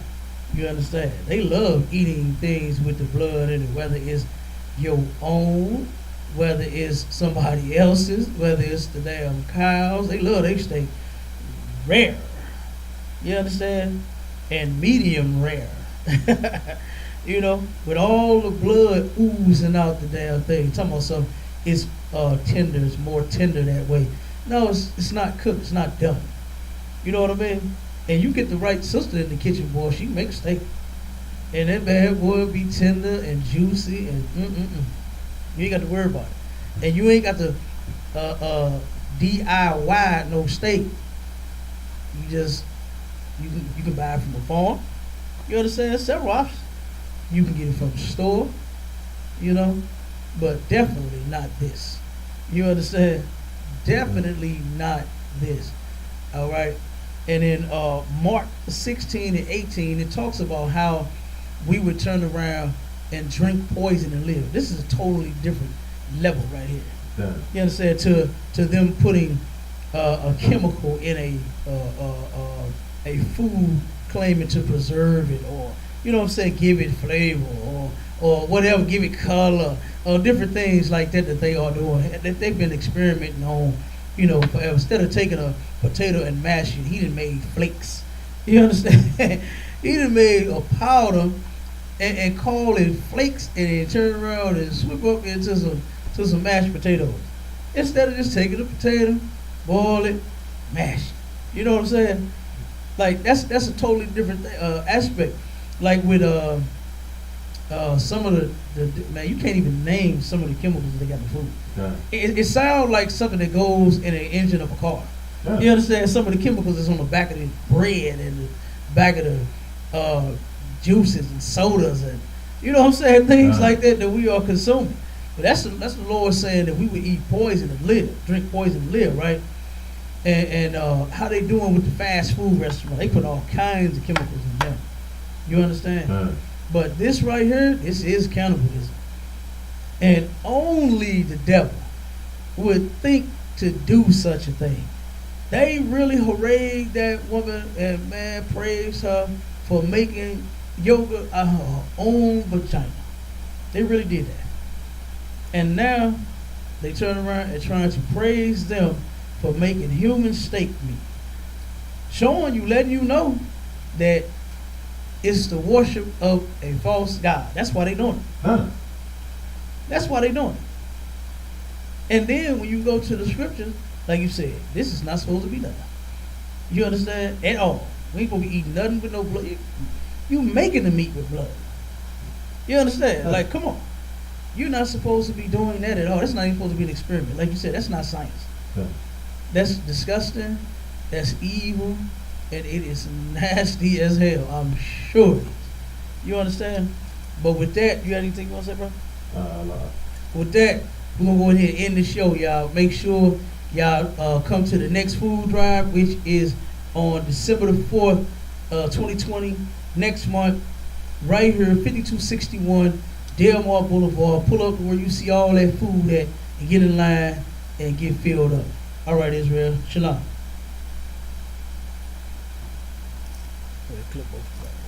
You understand? They love eating things with the blood in it, whether it's your own, whether it's somebody else's, whether it's the damn cows. They love their steak rare. You understand? And medium rare. You know, with all the blood oozing out the damn thing. Talking about something, it's tender, it's more tender that way. No, it's not cooked, it's not done. You know what I mean? And you get the right sister in the kitchen, boy, she make a steak. And that bad boy be tender and juicy and You ain't got to worry about it. And you ain't got to DIY no steak. You can buy it from a farm. You understand? There's several options. You can get it from the store, you know, but definitely not this. You understand? Definitely not this. All right. And in Mark 16 and 18, it talks about how we would turn around and drink poison and live. This is a totally different level right here. Yeah. You understand? To them putting a chemical in a food claiming to preserve it, or you know what I'm saying, give it flavor, or whatever, give it color, or different things like that they are doing, that they've been experimenting on, forever. Instead of taking a potato and mashing it, he done made flakes. You understand? He done made a powder and call it flakes, and then turn around and sweep up into some mashed potatoes. Instead of just taking the potato, boil it, mash it. You know what I'm saying? Like that's a totally different aspect. Like with some of the man, you can't even name some of the chemicals that they got in food. Yeah. It sounds like something that goes in an engine of a car. Yeah. You understand? Some of the chemicals that's on the back of the bread and the back of the juices and sodas, and you know what I'm saying, things like that we are consuming. But that's the Lord saying that we would eat poison and live, drink poison and live, right? And how they doing with the fast food restaurant? They put all kinds of chemicals in them. You understand? But this right here, this is cannibalism, and only the devil would think to do such a thing. They really harangued that woman and man praised her for making yoga out of her own vagina. They really did that. And now they turn around and trying to praise them for making human steak meat. Showing you, letting you know that it's the worship of a false god. That's why they doing it. That's why they doing it. And then when you go to the scriptures, like you said, this is not supposed to be done. You understand? At all. We ain't supposed to be eating nothing with no blood. You making the meat with blood. You understand? Like, come on. You're not supposed to be doing that at all. That's not even supposed to be an experiment. Like you said, that's not science. That's disgusting. That's evil. And it is nasty as hell. I'm sure it is. You understand? But with that, you got anything you want to say, bro? With that, we're going to go ahead and end the show, y'all. Make sure y'all come to the next food drive, which is on December the 4th, 2020, next month, right here, 5261 Delmar Boulevard. Pull up to where you see all that food at and get in line and get filled up. All right, Israel. Shalom. Clip both.